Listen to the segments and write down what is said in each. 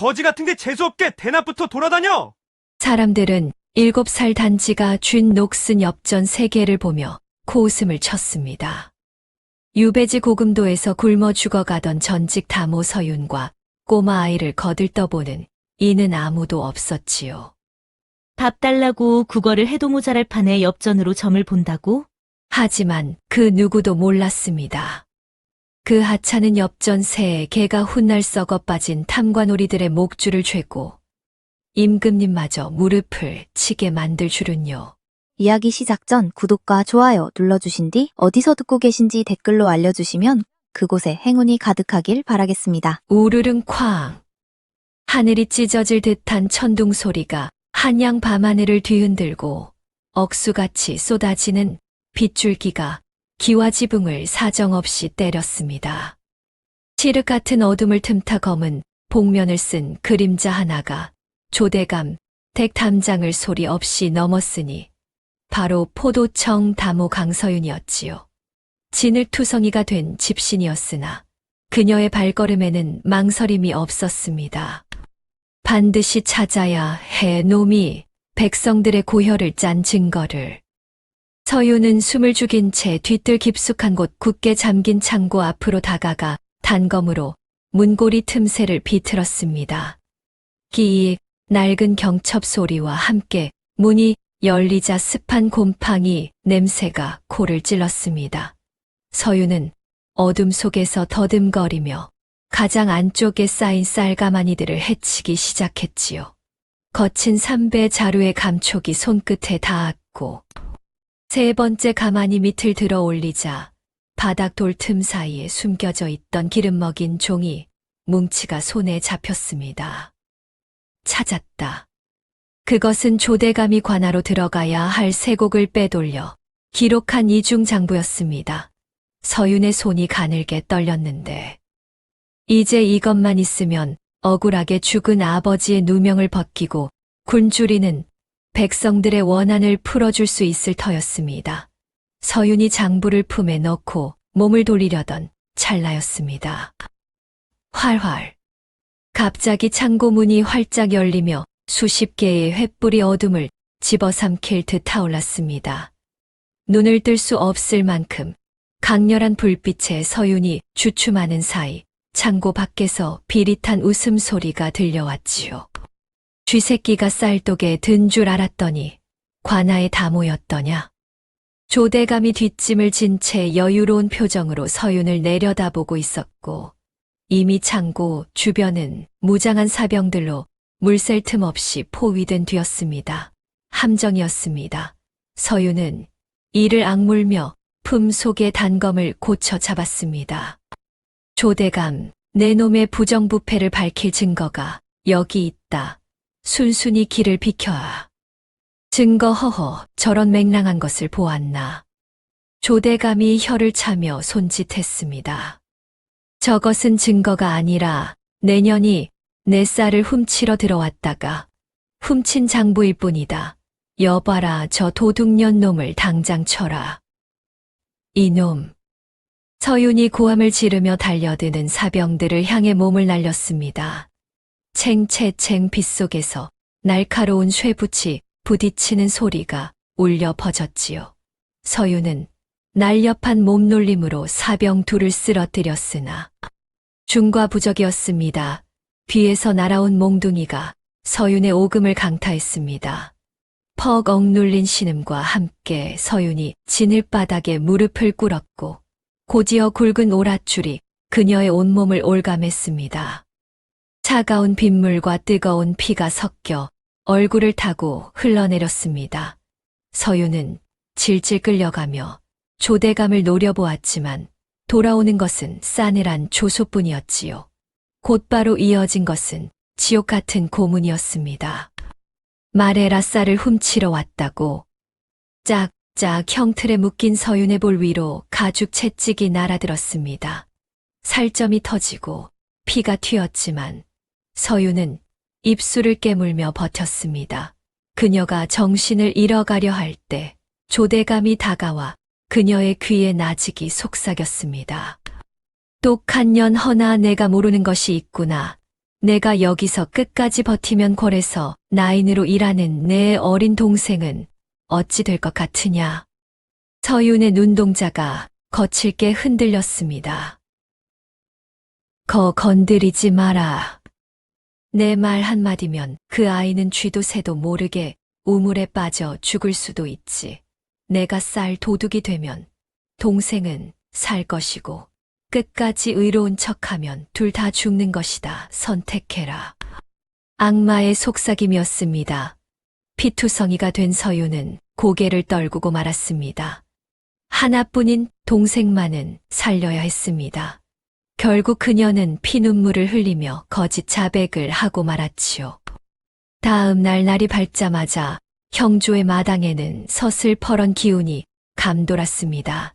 거지 같은 게 재수없게 대낮부터 돌아다녀! 사람들은 7살 단지가 쥔 녹슨 엽전 3개를 보며 코웃음을 쳤습니다. 유배지 고금도에서 굶어 죽어가던 전직 다모 서윤과 꼬마 아이를 거들떠보는 이는 아무도 없었지요. 밥 달라고 국어를 해도 모자랄 판에 엽전으로 점을 본다고? 하지만 그 누구도 몰랐습니다. 그 하찮은 엽전 새에 개가 훗날 썩어 빠진 탐관오리들의 목줄을 죄고 임금님마저 무릎을 치게 만들 줄은요. 이야기 시작 전 구독과 좋아요 눌러주신 뒤 어디서 듣고 계신지 댓글로 알려주시면 그곳에 행운이 가득하길 바라겠습니다. 우르릉 쾅. 하늘이 찢어질 듯한 천둥 소리가 한양 밤하늘을 뒤흔들고 억수같이 쏟아지는 빗줄기가 기와 지붕을 사정없이 때렸습니다. 칠흑 같은 어둠을 틈타 검은 복면을 쓴 그림자 하나가 조대감 댁담장을 소리 없이 넘었으니 바로 포도청 다모 강서윤이었지요. 진흙투성이가 된 집신이었으나 그녀의 발걸음에는 망설임이 없었습니다. 반드시 찾아야 해 놈이 백성들의 고혈을 짠 증거를. 서윤은 숨을 죽인 채 뒤뜰 깊숙한 곳 굳게 잠긴 창고 앞으로 다가가 단검으로 문고리 틈새를 비틀었습니다. 끼익 낡은 경첩 소리와 함께 문이 열리자 습한 곰팡이 냄새가 코를 찔렀습니다. 서윤은 어둠 속에서 더듬거리며 가장 안쪽에 쌓인 쌀가마니들을 헤치기 시작했지요. 거친 삼배 자루의 감촉이 손끝에 닿았고 3번째 가마니 밑을 들어 올리자 바닥 돌 틈 사이에 숨겨져 있던 기름 먹인 종이 뭉치가 손에 잡혔습니다. 찾았다. 그것은 조대감이 관하로 들어가야 할 세곡을 빼돌려 기록한 이중장부였습니다. 서윤의 손이 가늘게 떨렸는데 이제 이것만 있으면 억울하게 죽은 아버지의 누명을 벗기고 굶주리는 백성들의 원한을 풀어줄 수 있을 터였습니다. 서윤이 장부를 품에 넣고 몸을 돌리려던 찰나였습니다. 활활. 갑자기 창고 문이 활짝 열리며 수십 개의 횃불이 어둠을 집어삼킬 듯 타올랐습니다. 눈을 뜰 수 없을 만큼 강렬한 불빛에 서윤이 주춤하는 사이 창고 밖에서 비릿한 웃음소리가 들려왔지요. 쥐새끼가 쌀독에 든 줄 알았더니 관아의 다모였더냐. 조대감이 뒷짐을 진 채 여유로운 표정으로 서윤을 내려다보고 있었고 이미 창고 주변은 무장한 사병들로 물샐 틈 없이 포위된 뒤였습니다. 함정이었습니다. 서윤은 이를 악물며 품 속의 단검을 고쳐 잡았습니다. 조대감, 내 놈의 부정부패를 밝힐 증거가 여기 있다. 순순히 길을 비켜라. 증거 허허, 저런 맹랑한 것을 보았나. 조대감이 혀를 차며 손짓했습니다. 저것은 증거가 아니라 내년이 내 쌀을 훔치러 들어왔다가 훔친 장부일 뿐이다. 여봐라, 저 도둑년 놈을 당장 쳐라. 이놈. 서윤이 고함을 지르며 달려드는 사병들을 향해 몸을 날렸습니다. 챙채챙 빗속에서 날카로운 쇠붙이 부딪히는 소리가 울려 퍼졌지요. 서윤은 날렵한 몸놀림으로 사병 둘을 쓰러뜨렸으나 중과부적이었습니다. 뒤에서 날아온 몽둥이가 서윤의 오금을 강타했습니다. 퍽 억눌린 신음과 함께 서윤이 진흙바닥에 무릎을 꿇었고 곧이어 굵은 오랏줄이 그녀의 온몸을 올감했습니다. 차가운 빗물과 뜨거운 피가 섞여 얼굴을 타고 흘러내렸습니다. 서윤은 질질 끌려가며 조대감을 노려보았지만 돌아오는 것은 싸늘한 조소뿐이었지요. 곧바로 이어진 것은 지옥 같은 고문이었습니다. 말해라, 쌀을 훔치러 왔다고. 짝짝 형틀에 묶인 서윤의 볼 위로 가죽 채찍이 날아들었습니다. 살점이 터지고 피가 튀었지만 서윤은 입술을 깨물며 버텼습니다. 그녀가 정신을 잃어가려 할 때 조대감이 다가와 그녀의 귀에 나직이 속삭였습니다. 똑한 년 허나 내가 모르는 것이 있구나. 내가 여기서 끝까지 버티면 궐에서 나인으로 일하는 내 어린 동생은 어찌 될 것 같으냐. 서윤의 눈동자가 거칠게 흔들렸습니다. 건드리지 마라. 내 말 한마디면 그 아이는 쥐도 새도 모르게 우물에 빠져 죽을 수도 있지. 내가 쌀 도둑이 되면 동생은 살 것이고 끝까지 의로운 척하면 둘 다 죽는 것이다. 선택해라. 악마의 속삭임이었습니다. 피투성이가 된 서윤은 고개를 떨구고 말았습니다. 하나뿐인 동생만은 살려야 했습니다. 결국 그녀는 피눈물을 흘리며 거짓 자백을 하고 말았지요. 다음 날 날이 밝자마자 형조의 마당에는 서슬퍼런 기운이 감돌았습니다.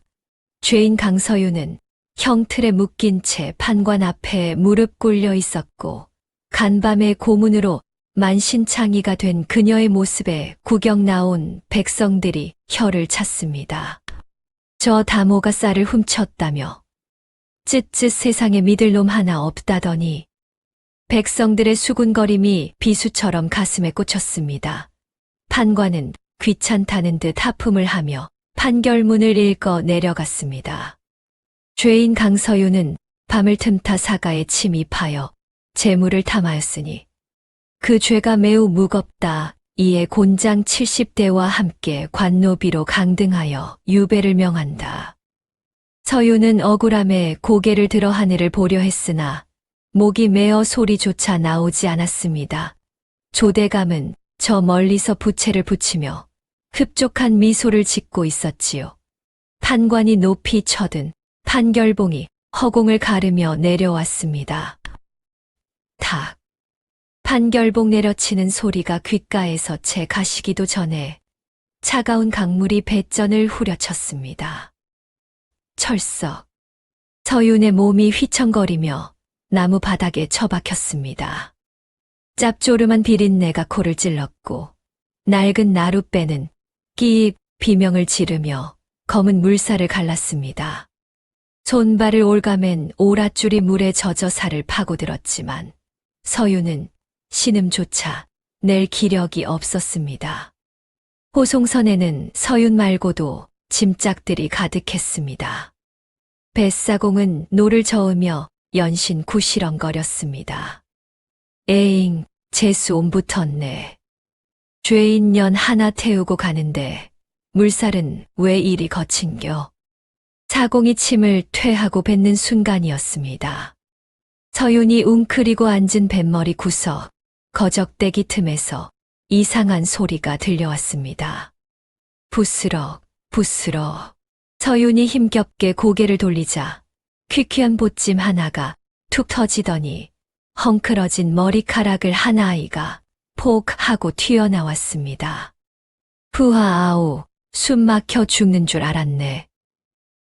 죄인 강서윤은 형 틀에 묶인 채 판관 앞에 무릎 꿇려 있었고 간밤의 고문으로 만신창이가 된 그녀의 모습에 구경 나온 백성들이 혀를 찼습니다. 저 다모가 쌀을 훔쳤다며 쯧쯧 세상에 믿을 놈 하나 없다더니 백성들의 수군거림이 비수처럼 가슴에 꽂혔습니다. 판관은 귀찮다는 듯 하품을 하며 판결문을 읽어 내려갔습니다. 죄인 강서윤은 밤을 틈타 사가에 침입하여 재물을 탐하였으니 그 죄가 매우 무겁다. 이에 곤장 70대와 함께 관노비로 강등하여 유배를 명한다. 서윤은 억울함에 고개를 들어 하늘을 보려 했으나 목이 메어 소리조차 나오지 않았습니다. 조대감은 저 멀리서 부채를 붙이며 흡족한 미소를 짓고 있었지요. 판관이 높이 쳐든 판결봉이 허공을 가르며 내려왔습니다. 탁! 판결봉 내려치는 소리가 귓가에서 채 가시기도 전에 차가운 강물이 뱃전을 후려쳤습니다. 철썩! 서윤의 몸이 휘청거리며 나무 바닥에 처박혔습니다. 짭조름한 비린내가 코를 찔렀고 낡은 나룻배는 끼입 비명을 지르며 검은 물살을 갈랐습니다. 손발을 올가맨 오랏줄이 물에 젖어 살을 파고들었지만 서윤은 신음조차 낼 기력이 없었습니다. 호송선에는 서윤 말고도 짐짝들이 가득했습니다. 뱃사공은 노를 저으며 연신 구시렁거렸습니다. 에잉, 재수 온 붙었네. 죄인 년 하나 태우고 가는데 물살은 왜 이리 거친겨. 사공이 침을 퇴하고 뱉는 순간이었습니다. 서윤이 웅크리고 앉은 뱃머리 구석, 거적대기 틈에서 이상한 소리가 들려왔습니다. 부스럭, 부스럭. 서윤이 힘겹게 고개를 돌리자 퀴퀴한 보찜 하나가 툭 터지더니 헝클어진 머리카락을 한 아이가 폭 하고 튀어나왔습니다. 푸하아우, 숨 막혀 죽는 줄 알았네.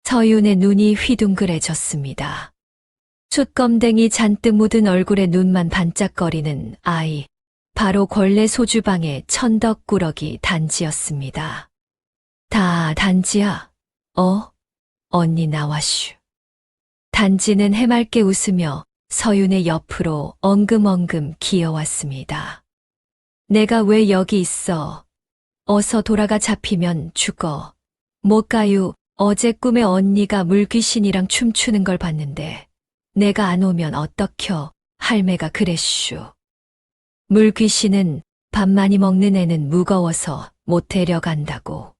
서윤의 눈이 휘둥그레졌습니다. 숯검댕이 잔뜩 묻은 얼굴에 눈만 반짝거리는 아이, 바로 권례 소주방의 천덕꾸러기 단지였습니다. 다 단지야? 언니 나와슈. 단지는 해맑게 웃으며 서윤의 옆으로 엉금엉금 기어왔습니다. 내가 왜 여기 있어? 어서 돌아가 잡히면 죽어. 못 가유. 어제 꿈에 언니가 물귀신이랑 춤추는 걸 봤는데 내가 안 오면 어떡혀. 할매가 그랬슈. 물귀신은 밥 많이 먹는 애는 무거워서 못 데려간다고.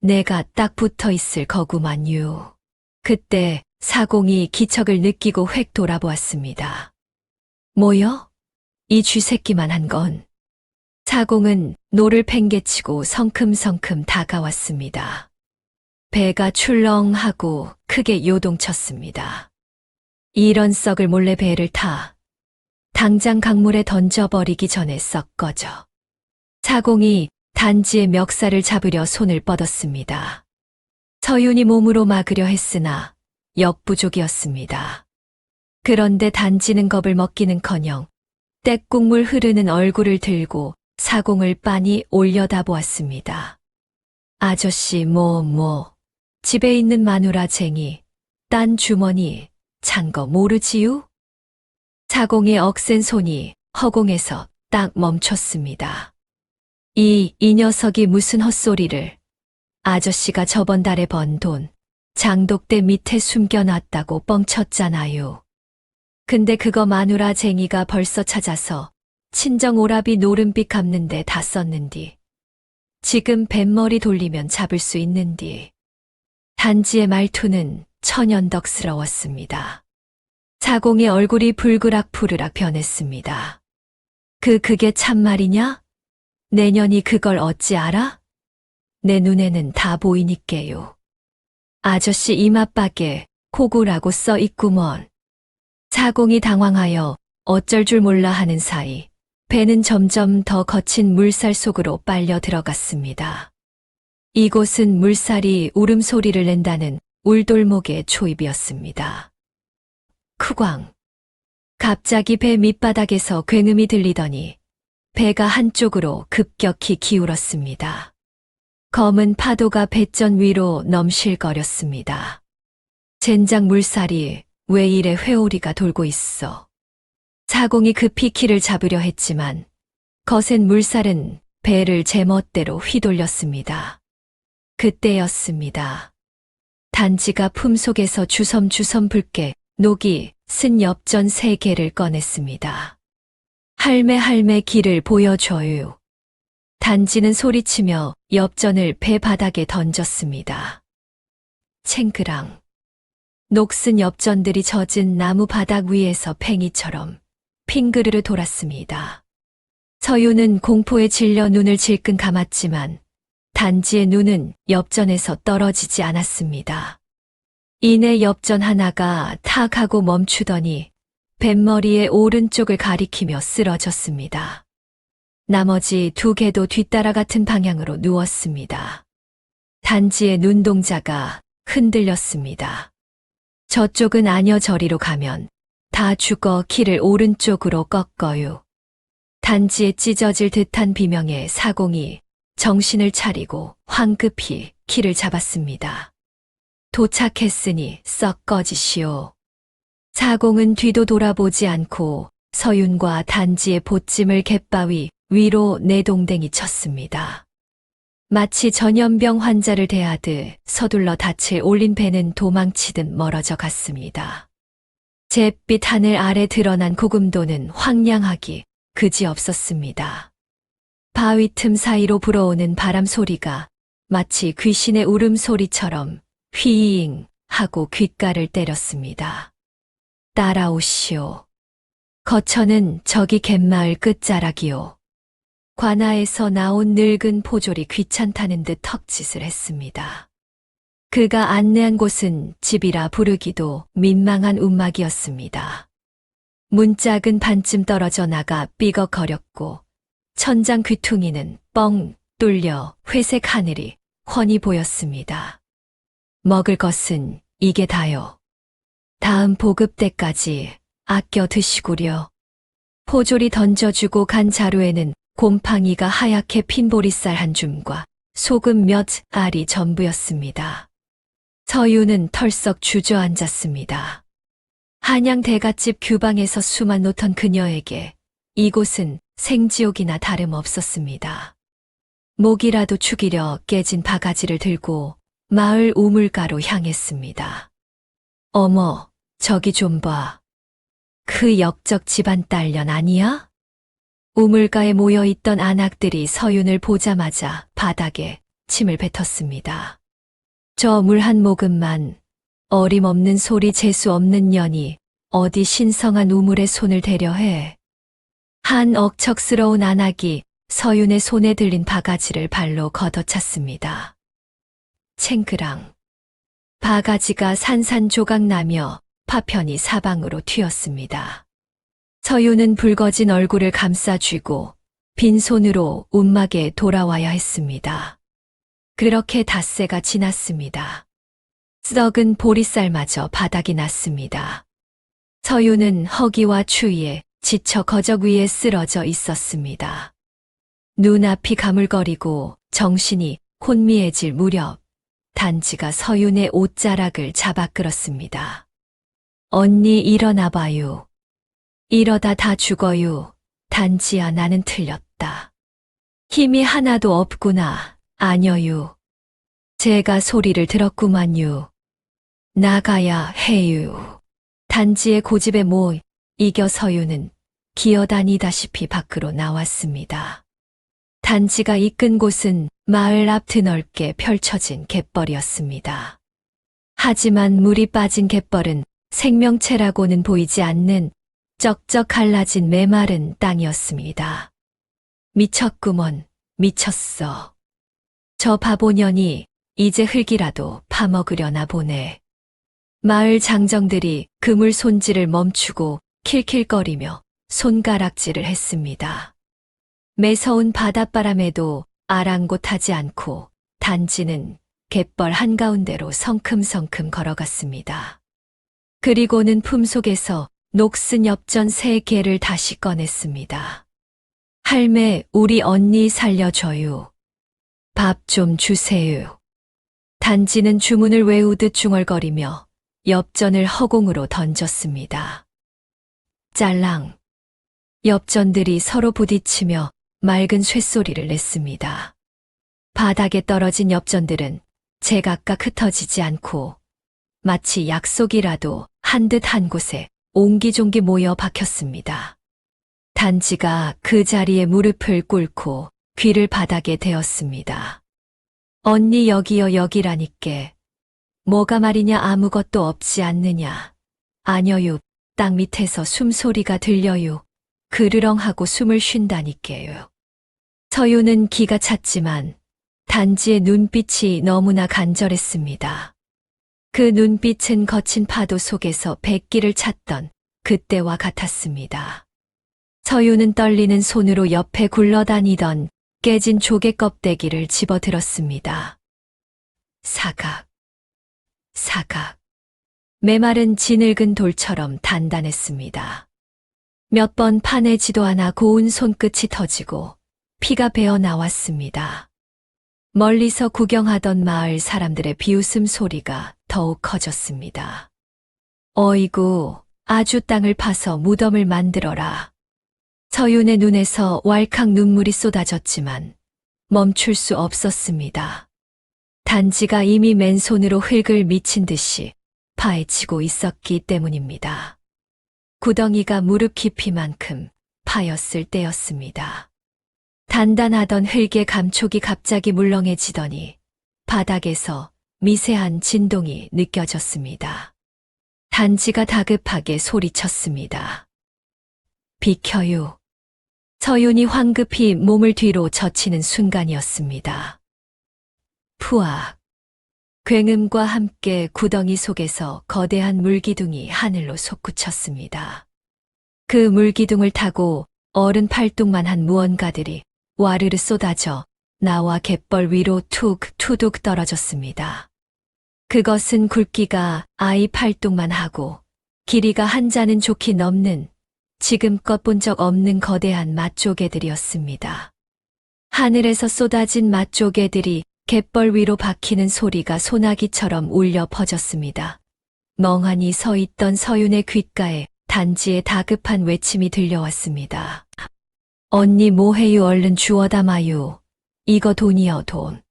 내가 딱 붙어 있을 거구만유. 그때 사공이 기척을 느끼고 획 돌아보았습니다. 뭐여? 이 쥐새끼만 한 건. 사공은 노를 팽개치고 성큼성큼 다가왔습니다. 배가 출렁하고 크게 요동쳤습니다. 이런 썩을 몰래 배를 타. 당장 강물에 던져버리기 전에 썩 꺼져. 사공이 단지의 멱살을 잡으려 손을 뻗었습니다. 서윤이 몸으로 막으려 했으나 역부족이었습니다. 그런데 단지는 겁을 먹기는커녕 떼국물 흐르는 얼굴을 들고 사공을 빤히 올려다 보았습니다. 아저씨 집에 있는 마누라 쟁이 딴 주머니 찬 거 모르지유? 사공의 억센 손이 허공에서 딱 멈췄습니다. 이 녀석이 무슨 헛소리를. 아저씨가 저번 달에 번 돈 장독대 밑에 숨겨놨다고 뻥쳤잖아요. 근데 그거 마누라 쟁이가 벌써 찾아서 친정 오라비 노름빚 갚는데 다 썼는디. 지금 뱃머리 돌리면 잡을 수 있는디. 단지의 말투는 천연덕스러웠습니다. 사공의 얼굴이 불그락 변했습니다. 그게 참말이냐? 내년이 그걸 어찌 알아? 내 눈에는 다 보이니께요. 아저씨 이맛박에 코구라고 써 있구먼. 사공이 당황하여 어쩔 줄 몰라 하는 사이 배는 점점 더 거친 물살 속으로 빨려 들어갔습니다. 이곳은 물살이 울음소리를 낸다는 울돌목의 초입이었습니다. 크광. 갑자기 배 밑바닥에서 굉음이 들리더니 배가 한쪽으로 급격히 기울었습니다. 검은 파도가 배전 위로 넘실거렸습니다. 젠장 물살이 왜 이래 회오리가 돌고 있어. 사공이 급히 키를 잡으려 했지만 거센 물살은 배를 제멋대로 휘돌렸습니다. 그때였습니다. 단지가 품속에서 주섬주섬 붉게 녹이 쓴 엽전 3개를 꺼냈습니다. 할매 길을 보여줘요. 단지는 소리치며 엽전을 배 바닥에 던졌습니다. 챙그랑. 녹슨 엽전들이 젖은 나무 바닥 위에서 팽이처럼 핑그르르 돌았습니다. 서유는 공포에 질려 눈을 질끈 감았지만 단지의 눈은 엽전에서 떨어지지 않았습니다. 이내 엽전 하나가 탁 하고 멈추더니 뱃머리의 오른쪽을 가리키며 쓰러졌습니다. 나머지 2개도 뒤따라 같은 방향으로 누웠습니다. 단지의 눈동자가 흔들렸습니다. 저쪽은 아녀 저리로 가면 다 죽어 키를 오른쪽으로 꺾어요. 단지의 찢어질 듯한 비명에 사공이 정신을 차리고 황급히 키를 잡았습니다. 도착했으니 썩 꺼지시오. 사공은 뒤도 돌아보지 않고 서윤과 단지의 보찜을 갯바위 위로 내동댕이 쳤습니다. 마치 전염병 환자를 대하듯 서둘러 닻을 올린 배는 도망치듯 멀어져 갔습니다. 잿빛 하늘 아래 드러난 고금도는 황량하기 그지없었습니다. 바위 틈 사이로 불어오는 바람 소리가 마치 귀신의 울음소리처럼 휘잉 하고 귓가를 때렸습니다. 따라오시오. 거처는 저기 갯마을 끝자락이오. 관아에서 나온 늙은 포졸이 귀찮다는 듯 턱짓을 했습니다. 그가 안내한 곳은 집이라 부르기도 민망한 움막이었습니다. 문짝은 반쯤 떨어져 나가 삐걱거렸고 천장 귀퉁이는 뻥 뚫려 회색 하늘이 훤히 보였습니다. 먹을 것은 이게 다요. 다음 보급 때까지 아껴 드시구려. 포졸이 던져주고 간 자루에는 곰팡이가 하얗게 핀 보리쌀 한 줌과 소금 몇 알이 전부였습니다. 서유는 털썩 주저앉았습니다. 한양 대갓집 규방에서 수만 놓던 그녀에게 이곳은 생지옥이나 다름없었습니다. 목이라도 축이려 깨진 바가지를 들고 마을 우물가로 향했습니다. 어머, 저기 좀 봐. 그 역적 집안 딸년 아니야? 우물가에 모여있던 안악들이 서윤을 보자마자 바닥에 침을 뱉었습니다. 저 물 한 모금만 어림없는 소리 재수 없는 년이 어디 신성한 우물에 손을 대려 해. 한 억척스러운 안악이 서윤의 손에 들린 바가지를 발로 걷어찼습니다. 챙그랑. 바가지가 산산조각 나며 파편이 사방으로 튀었습니다. 서윤은 붉어진 얼굴을 감싸쥐고 빈손으로 움막에 돌아와야 했습니다. 그렇게 닷새가 지났습니다. 썩은 보리쌀마저 바닥이 났습니다. 서윤은 허기와 추위에 지쳐 거적 위에 쓰러져 있었습니다. 눈앞이 가물거리고 정신이 혼미해질 무렵 단지가 서윤의 옷자락을 잡아 끌었습니다. 언니 일어나봐요. 이러다 다 죽어요. 단지야, 나는 틀렸다. 힘이 하나도 없구나. 아녀유. 제가 소리를 들었구만요. 나가야 해요. 단지의 고집에 못 이겨 서유는 기어다니다시피 밖으로 나왔습니다. 단지가 이끈 곳은 마을 앞 드넓게 펼쳐진 갯벌이었습니다. 하지만 물이 빠진 갯벌은 생명체라고는 보이지 않는 쩍쩍 갈라진 메마른 땅이었습니다. 미쳤구먼, 미쳤어. 저 바보년이 이제 흙이라도 파먹으려나 보네. 마을 장정들이 그물 손질을 멈추고 킬킬거리며 손가락질을 했습니다. 매서운 바닷바람에도 아랑곳하지 않고 단지는 갯벌 한가운데로 성큼성큼 걸어갔습니다. 그리고는 품속에서 녹슨 엽전 3개를 다시 꺼냈습니다. 할매, 우리 언니 살려줘요. 밥 좀 주세요. 단지는 주문을 외우듯 중얼거리며 엽전을 허공으로 던졌습니다. 짤랑. 엽전들이 서로 부딪히며 맑은 쇳소리를 냈습니다. 바닥에 떨어진 엽전들은 제각각 흩어지지 않고 마치 약속이라도 한 듯 한 곳에 옹기종기 모여 박혔습니다. 단지가 그 자리에 무릎을 꿇고 귀를 바닥에 대었습니다. 언니, 여기요, 여기라니께. 뭐가 말이냐, 아무것도 없지 않느냐. 아녀유, 땅 밑에서 숨소리가 들려요. 그르렁하고 숨을 쉰다니께요. 서유는 기가 찼지만 단지의 눈빛이 너무나 간절했습니다. 그 눈빛은 거친 파도 속에서 백기를 찾던 그때와 같았습니다. 서유는 떨리는 손으로 옆에 굴러다니던 깨진 조개 껍데기를 집어들었습니다. 사각, 사각. 메마른 지늙은 돌처럼 단단했습니다. 몇 번 파내지도 않아 고운 손끝이 터지고 피가 배어 나왔습니다. 멀리서 구경하던 마을 사람들의 비웃음 소리가 더욱 커졌습니다. 어이구, 아주 땅을 파서 무덤을 만들어라. 서윤의 눈에서 왈칵 눈물이 쏟아졌지만 멈출 수 없었습니다. 단지가 이미 맨손으로 흙을 미친 듯이 파헤치고 있었기 때문입니다. 구덩이가 무릎 깊이만큼 파였을 때였습니다. 단단하던 흙의 감촉이 갑자기 물렁해지더니 바닥에서 미세한 진동이 느껴졌습니다. 단지가 다급하게 소리쳤습니다. 비켜요. 서윤이 황급히 몸을 뒤로 젖히는 순간이었습니다. 푸악. 굉음과 함께 구덩이 속에서 거대한 물기둥이 하늘로 솟구쳤습니다. 그 물기둥을 타고 어른 팔뚝만한 무언가들이 와르르 쏟아져 나와 갯벌 위로 툭 투둑 떨어졌습니다. 그것은 굵기가 아이 팔뚝만 하고 길이가 한 자는 좋게 넘는 지금껏 본 적 없는 거대한 맛조개들이었습니다. 하늘에서 쏟아진 맛조개들이 갯벌 위로 박히는 소리가 소나기처럼 울려 퍼졌습니다. 멍하니 서 있던 서윤의 귓가에 단지의 다급한 외침이 들려왔습니다. 언니, 뭐해요? 얼른 주워다 마요. 이거 돈이여, 돈.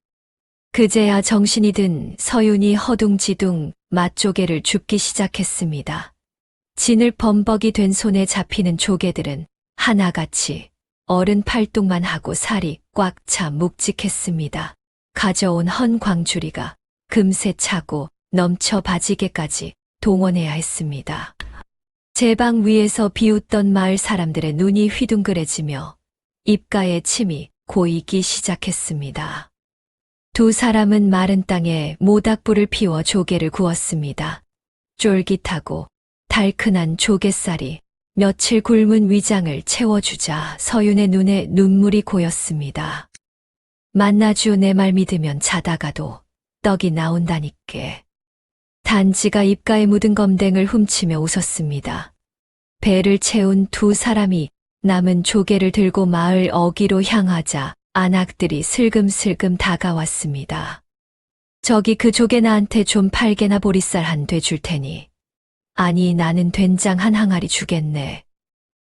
그제야 정신이 든 서윤이 허둥지둥 맛조개를 줍기 시작했습니다. 진을 범벅이 된 손에 잡히는 조개들은 하나같이 어른 팔뚝만 하고 살이 꽉 차 묵직했습니다. 가져온 헌 광주리가 금세 차고 넘쳐 바지게까지 동원해야 했습니다. 제방 위에서 비웃던 마을 사람들의 눈이 휘둥그레지며 입가에 침이 고이기 시작했습니다. 두 사람은 마른 땅에 모닥불을 피워 조개를 구웠습니다. 쫄깃하고 달큰한 조갯살이 며칠 굶은 위장을 채워주자 서윤의 눈에 눈물이 고였습니다. 만나주, 내 말 믿으면 자다가도 떡이 나온다니께. 단지가 입가에 묻은 검댕을 훔치며 웃었습니다. 배를 채운 두 사람이 남은 조개를 들고 마을 어귀로 향하자 안악들이 슬금슬금 다가왔습니다. 저기 그 조개 나한테 좀 팔게나, 보리쌀 한 돼 줄 테니. 아니, 나는 된장 한 항아리 주겠네.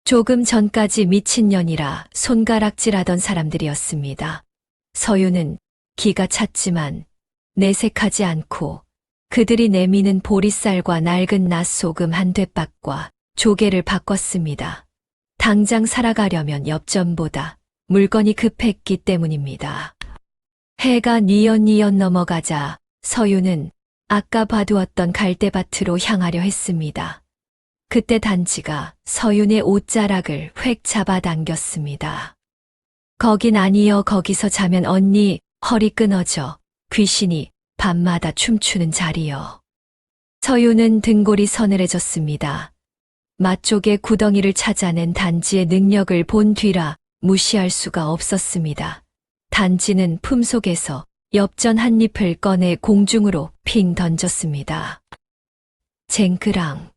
조금 전까지 미친년이라 손가락질하던 사람들이었습니다. 서유는 기가 찼지만 내색하지 않고 그들이 내미는 보리쌀과 낡은 낫소금 한 뎃박과 조개를 바꿨습니다. 당장 살아가려면 엽전보다 물건이 급했기 때문입니다. 해가 뉘엿뉘엿 넘어가자 서유는 아까 봐두었던 갈대밭으로 향하려 했습니다. 그때 단지가 서윤의 옷자락을 획 잡아당겼습니다. 거긴 아니여. 거기서 자면 언니 허리 끊어져. 귀신이 밤마다 춤추는 자리여. 서윤은 등골이 서늘해졌습니다. 맛쪽에 구덩이를 찾아낸 단지의 능력을 본 뒤라 무시할 수가 없었습니다. 단지는 품속에서 엽전 한 잎을 꺼내 공중으로 핑 던졌습니다. 쟁그랑.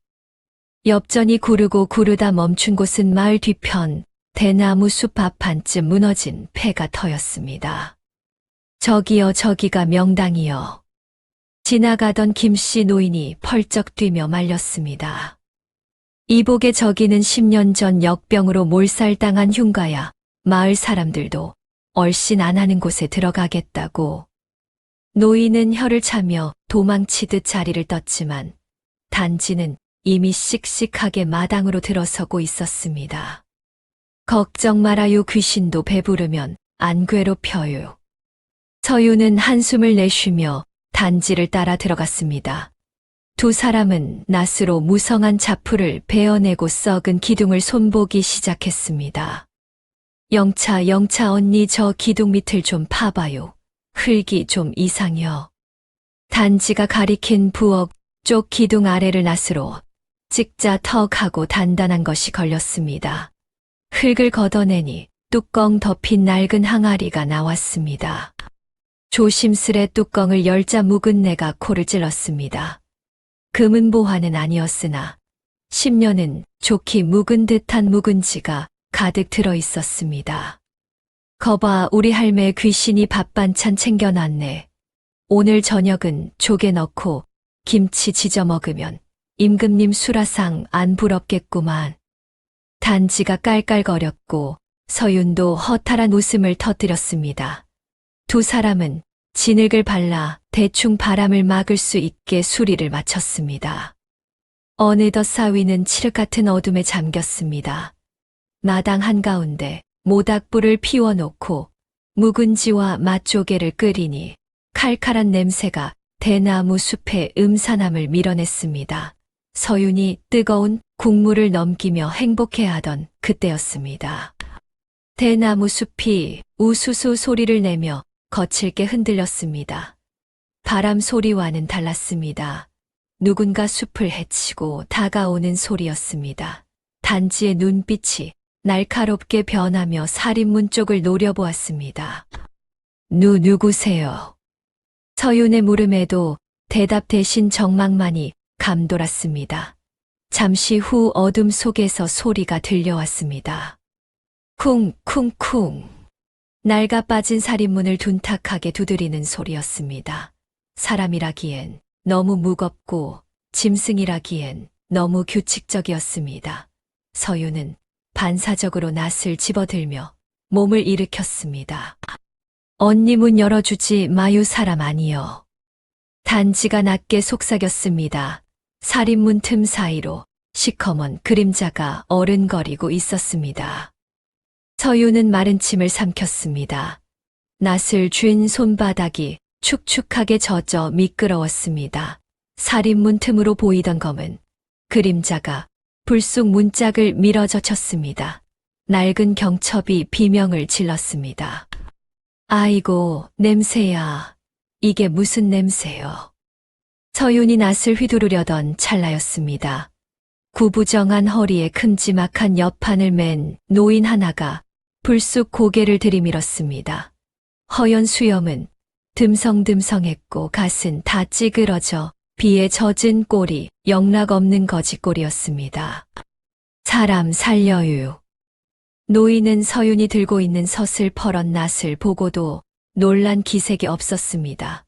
엽전이 구르고 구르다 멈춘 곳은 마을 뒤편 대나무 숲 앞 반쯤 무너진 폐가 터였습니다. 저기요, 저기가 명당이요. 지나가던 김씨 노인이 펄쩍 뛰며 말렸습니다. 이복의 저기는 10년 전 역병으로 몰살당한 흉가야. 마을 사람들도 얼씬 안 하는 곳에 들어가겠다고. 노인은 혀를 차며 도망치듯 자리를 떴지만 단지는 이미 씩씩하게 마당으로 들어서고 있었습니다. 걱정 말아요. 귀신도 배부르면 안 괴롭혀요. 서유는 한숨을 내쉬며 단지를 따라 들어갔습니다. 두 사람은 낫으로 무성한 자풀을 베어내고 썩은 기둥을 손보기 시작했습니다. 영차 언니 저 기둥 밑을 좀 파봐요. 흙이 좀 이상여. 단지가 가리킨 부엌 쪽 기둥 아래를 낫으로 찍자 턱 하고 단단한 것이 걸렸습니다. 흙을 걷어내니 뚜껑 덮인 낡은 항아리가 나왔습니다. 조심스레 뚜껑을 열자 묵은 내가 코를 찔렀습니다. 금은 보화는 아니었으나 10년은 좋게 묵은 듯한 묵은지가 가득 들어 있었습니다. 거봐, 우리 할매 귀신이 밥 반찬 챙겨놨네. 오늘 저녁은 조개 넣고 김치 지져 먹으면 임금님 수라상 안 부럽겠구만. 단지가 깔깔거렸고 서윤도 허탈한 웃음을 터뜨렸습니다. 두 사람은 진흙을 발라 대충 바람을 막을 수 있게 수리를 마쳤습니다. 어느덧 사위는 칠흑 같은 어둠에 잠겼습니다. 마당 한가운데 모닥불을 피워놓고 묵은지와 맛조개를 끓이니 칼칼한 냄새가 대나무 숲의 음산함을 밀어냈습니다. 서윤이 뜨거운 국물을 넘기며 행복해하던 그때였습니다. 대나무 숲이 우수수 소리를 내며 거칠게 흔들렸습니다. 바람 소리와는 달랐습니다. 누군가 숲을 헤치고 다가오는 소리였습니다. 단지의 눈빛이 날카롭게 변하며 살인문 쪽을 노려보았습니다. 누구세요? 서윤의 물음에도 대답 대신 정막만이 감돌았습니다. 잠시 후 어둠 속에서 소리가 들려왔습니다. 쿵쿵쿵. 낡아 빠진 살인문을 둔탁하게 두드리는 소리였습니다. 사람이라기엔 너무 무겁고 짐승이라기엔 너무 규칙적이었습니다. 서윤은 반사적으로 낫을 집어들며 몸을 일으켰습니다. 언니 문 열어주지 마유. 사람 아니여. 단지가 낮게 속삭였습니다. 살인문 틈 사이로 시커먼 그림자가 어른거리고 있었습니다. 서유는 마른 침을 삼켰습니다. 낫을 쥔 손바닥이 축축하게 젖어 미끄러웠습니다. 살인문 틈으로 보이던 검은 그림자가 불 속 문짝을 밀어젖혔습니다. 낡은 경첩이 비명을 질렀습니다. 아이고, 냄새야. 이게 무슨 냄새요? 서윤이 낫을 휘두르려던 찰나였습니다. 구부정한 허리에 큼지막한 옆판을 맨 노인 하나가 불쑥 고개를 들이밀었습니다. 허연 수염은 듬성듬성했고 갓은 다 찌그러져 비에 젖은 꼴이 영락없는 거지꼴이었습니다. 사람 살려유. 노인은 서윤이 들고 있는 서슬퍼런 낫을 보고도 놀란 기색이 없었습니다.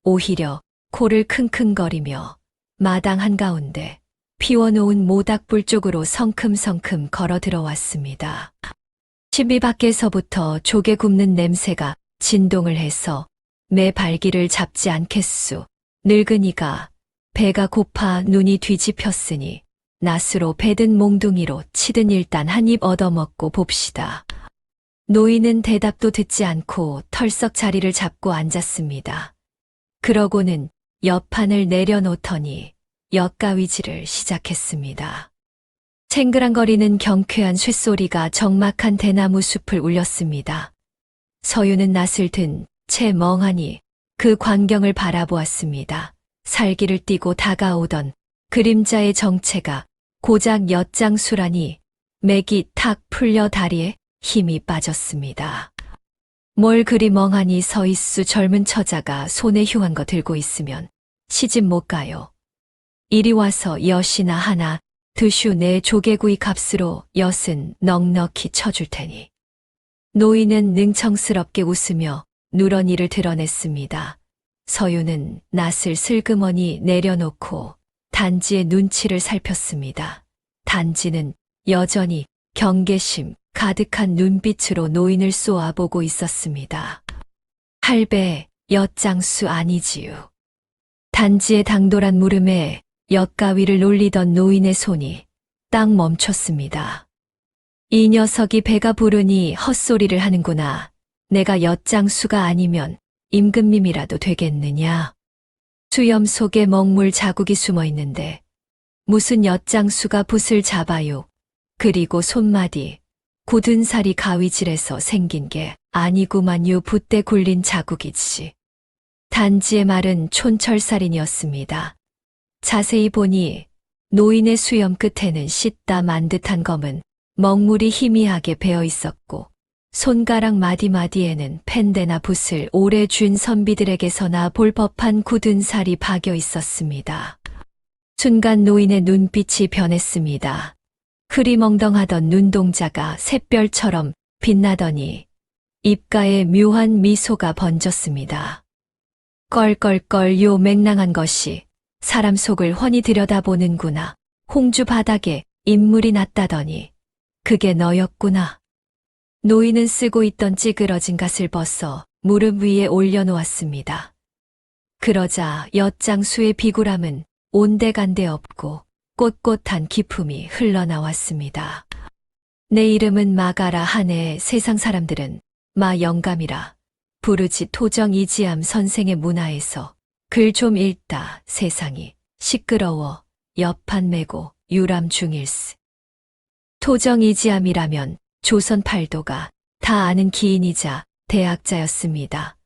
오히려 코를 킁킁거리며 마당 한가운데 피워놓은 모닥불 쪽으로 성큼성큼 걸어 들어왔습니다. 집이 밖에서부터 조개 굽는 냄새가 진동을 해서 매 발길을 잡지 않겠수. 늙은이가 배가 고파 눈이 뒤집혔으니 낫으로 배든 몽둥이로 치든 일단 한 입 얻어먹고 봅시다. 노인은 대답도 듣지 않고 털썩 자리를 잡고 앉았습니다. 그러고는 옆판을 내려놓더니 엿가위질을 시작했습니다. 챙그랑거리는 경쾌한 쇳소리가 적막한 대나무 숲을 울렸습니다. 서유는 낫을 든 채 멍하니 그 광경을 바라보았습니다. 살기를 띠고 다가오던 그림자의 정체가 고작 엿장수라니 맥이 탁 풀려 다리에 힘이 빠졌습니다. 뭘 그리 멍하니 서 있수. 젊은 처자가 손에 흉한 거 들고 있으면 시집 못 가요. 이리 와서 엿이나 하나 드슈. 내 조개구이 값으로 엿은 넉넉히 쳐줄 테니. 노인은 능청스럽게 웃으며 누런이를 드러냈습니다. 서유는 낫을 슬그머니 내려놓고 단지의 눈치를 살폈습니다. 단지는 여전히 경계심 가득한 눈빛으로 노인을 쏘아보고 있었습니다. 할배, 엿장수 아니지요. 단지의 당돌한 물음에 엿가위를 놀리던 노인의 손이 딱 멈췄습니다. 이 녀석이 배가 부르니 헛소리를 하는구나. 내가 엿장수가 아니면 임금님이라도 되겠느냐. 수염 속에 먹물 자국이 숨어 있는데 무슨 엿장수가 붓을 잡아요. 그리고 손마디 굳은 살이 가위질해서 생긴 게 아니구만요. 붓대 굴린 자국이지. 단지의 말은 촌철살인이었습니다. 자세히 보니 노인의 수염 끝에는 씻다 만 듯한 검은 먹물이 희미하게 배어 있었고 손가락 마디마디에는 펜대나 붓을 오래 쥔 선비들에게서나 볼 법한 굳은 살이 박여 있었습니다. 순간 노인의 눈빛이 변했습니다. 흐리멍덩하던 눈동자가 샛별처럼 빛나더니 입가에 묘한 미소가 번졌습니다. 껄껄껄 요 맹랑한 것이 사람 속을 훤히 들여다보는구나. 홍주 바닥에 인물이 났다더니 그게 너였구나. 노인은 쓰고 있던 찌그러진 갓을 벗어 무릎 위에 올려놓았습니다. 그러자 엿장수의 비굴함은 온데간데 없고 꼿꼿한 기품이 흘러나왔습니다. 내 이름은 마가라 하네. 세상 사람들은 마 영감이라 부르지. 토정 이지암 선생의 문화에서 글 좀 읽다. 세상이 시끄러워 옆판 메고 유람 중일스. 토정 이지암이라면 조선 팔도가 다 아는 기인이자 대학자였습니다.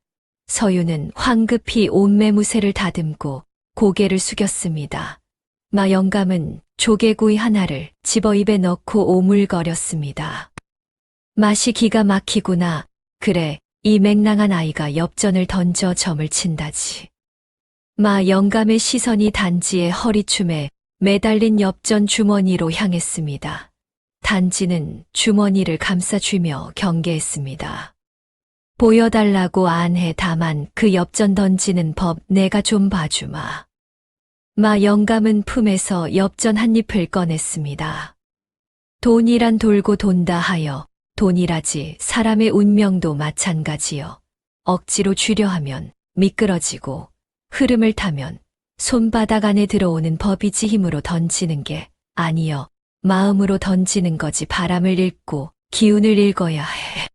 서유는 황급히 옷매무새를 다듬고 고개를 숙였습니다. 마 영감은 조개구이 하나를 집어 입에 넣고 오물거렸습니다. 맛이 기가 막히구나. 그래, 이 맹랑한 아이가 엽전을 던져 점을 친다지. 마 영감의 시선이 단지의 허리춤에 매달린 엽전 주머니로 향했습니다. 단지는 주머니를 감싸쥐며 경계했습니다. 보여달라고 안해. 다만 그 엽전 던지는 법 내가 좀 봐주마. 마 영감은 품에서 엽전 한 잎을 꺼냈습니다. 돈이란 돌고 돈다 하여 돈이라지 사람의 운명도 마찬가지여. 억지로 쥐려 하면 미끄러지고 흐름을 타면 손바닥 안에 들어오는 법이지. 힘으로 던지는 게 아니여 마음으로 던지는 거지. 바람을 읽고 기운을 읽어야 해.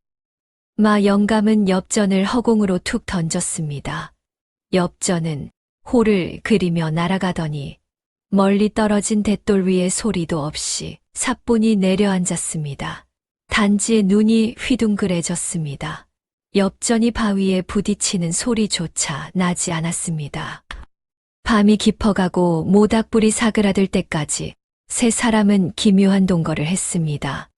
마 영감은 엽전을 허공으로 툭 던졌습니다. 엽전은 호를 그리며 날아가더니 멀리 떨어진 돛돌 위에 소리도 없이 사뿐히 내려앉았습니다. 단지의 눈이 휘둥그레졌습니다. 엽전이 바위에 부딪히는 소리조차 나지 않았습니다. 밤이 깊어가고 모닥불이 사그라들 때까지 세 사람은 기묘한 동거를 했습니다.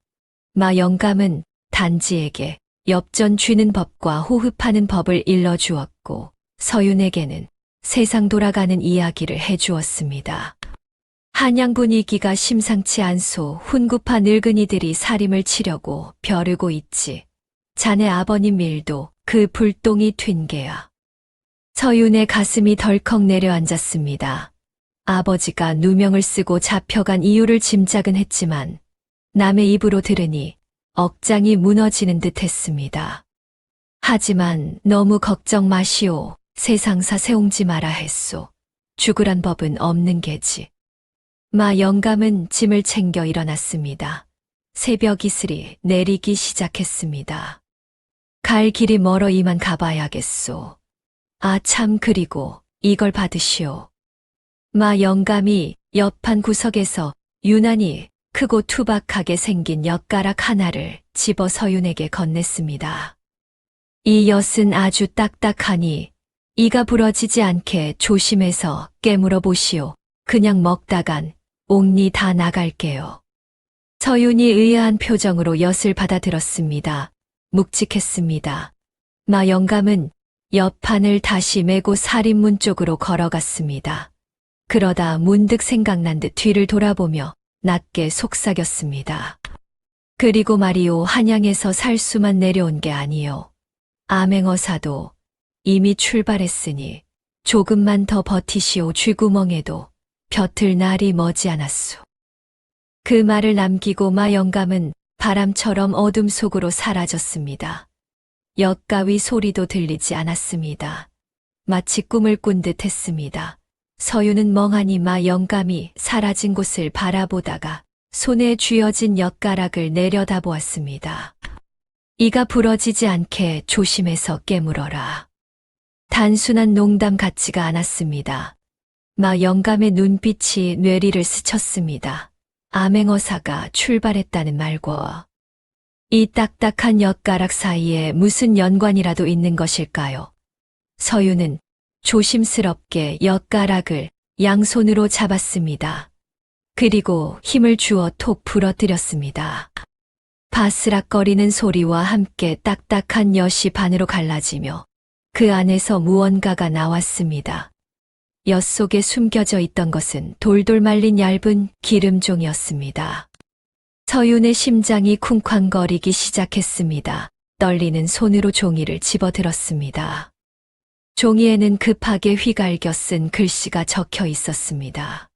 마 영감은 단지에게 엽전 쥐는 법과 호흡하는 법을 일러주었고 서윤에게는 세상 돌아가는 이야기를 해주었습니다. 한양 분위기가 심상치 않소. 훈구파 늙은이들이 살림을 치려고 벼르고 있지. 자네 아버님 일도 그 불똥이 튄 게야. 서윤의 가슴이 덜컥 내려앉았습니다. 아버지가 누명을 쓰고 잡혀간 이유를 짐작은 했지만 남의 입으로 들으니 억장이 무너지는 듯 했습니다. 하지만 너무 걱정 마시오. 세상사 세옹지 마라 했소. 죽으란 법은 없는 게지. 마 영감은 짐을 챙겨 일어났습니다. 새벽 이슬이 내리기 시작했습니다. 갈 길이 멀어 이만 가봐야겠소. 아 참 그리고 이걸 받으시오. 마 영감이 옆한 구석에서 유난히 크고 투박하게 생긴 엿가락 하나를 집어 서윤에게 건넸습니다. 이 엿은 아주 딱딱하니 이가 부러지지 않게 조심해서 깨물어 보시오. 그냥 먹다간 옥니 다 나갈게요. 서윤이 의아한 표정으로 엿을 받아들었습니다. 묵직했습니다. 마 영감은 엿판을 다시 메고 살인문 쪽으로 걸어갔습니다. 그러다 문득 생각난 듯 뒤를 돌아보며 낮게 속삭였습니다. 그리고 말이오, 한양에서 살수만 내려온 게 아니요. 암행어사도 이미 출발했으니 조금만 더 버티시오. 쥐구멍에도 벼틀 날이 머지않았소. 그 말을 남기고 마 영감은 바람처럼 어둠 속으로 사라졌습니다. 엿가위 소리도 들리지 않았습니다. 마치 꿈을 꾼 듯 했습니다. 서윤은 멍하니 마 영감이 사라진 곳을 바라보다가 손에 쥐어진 엿가락을 내려다보았습니다. 이가 부러지지 않게 조심해서 깨물어라. 단순한 농담 같지가 않았습니다. 마 영감의 눈빛이 뇌리를 스쳤습니다. 암행어사가 출발했다는 말과 이 딱딱한 엿가락 사이에 무슨 연관이라도 있는 것일까요? 서윤은 조심스럽게 엿가락을 양손으로 잡았습니다. 그리고 힘을 주어 톡 부러뜨렸습니다. 바스락거리는 소리와 함께 딱딱한 엿이 반으로 갈라지며 그 안에서 무언가가 나왔습니다. 엿 속에 숨겨져 있던 것은 돌돌 말린 얇은 기름종이었습니다. 서윤의 심장이 쿵쾅거리기 시작했습니다. 떨리는 손으로 종이를 집어들었습니다. 종이에는 급하게 휘갈겨 쓴 글씨가 적혀 있었습니다.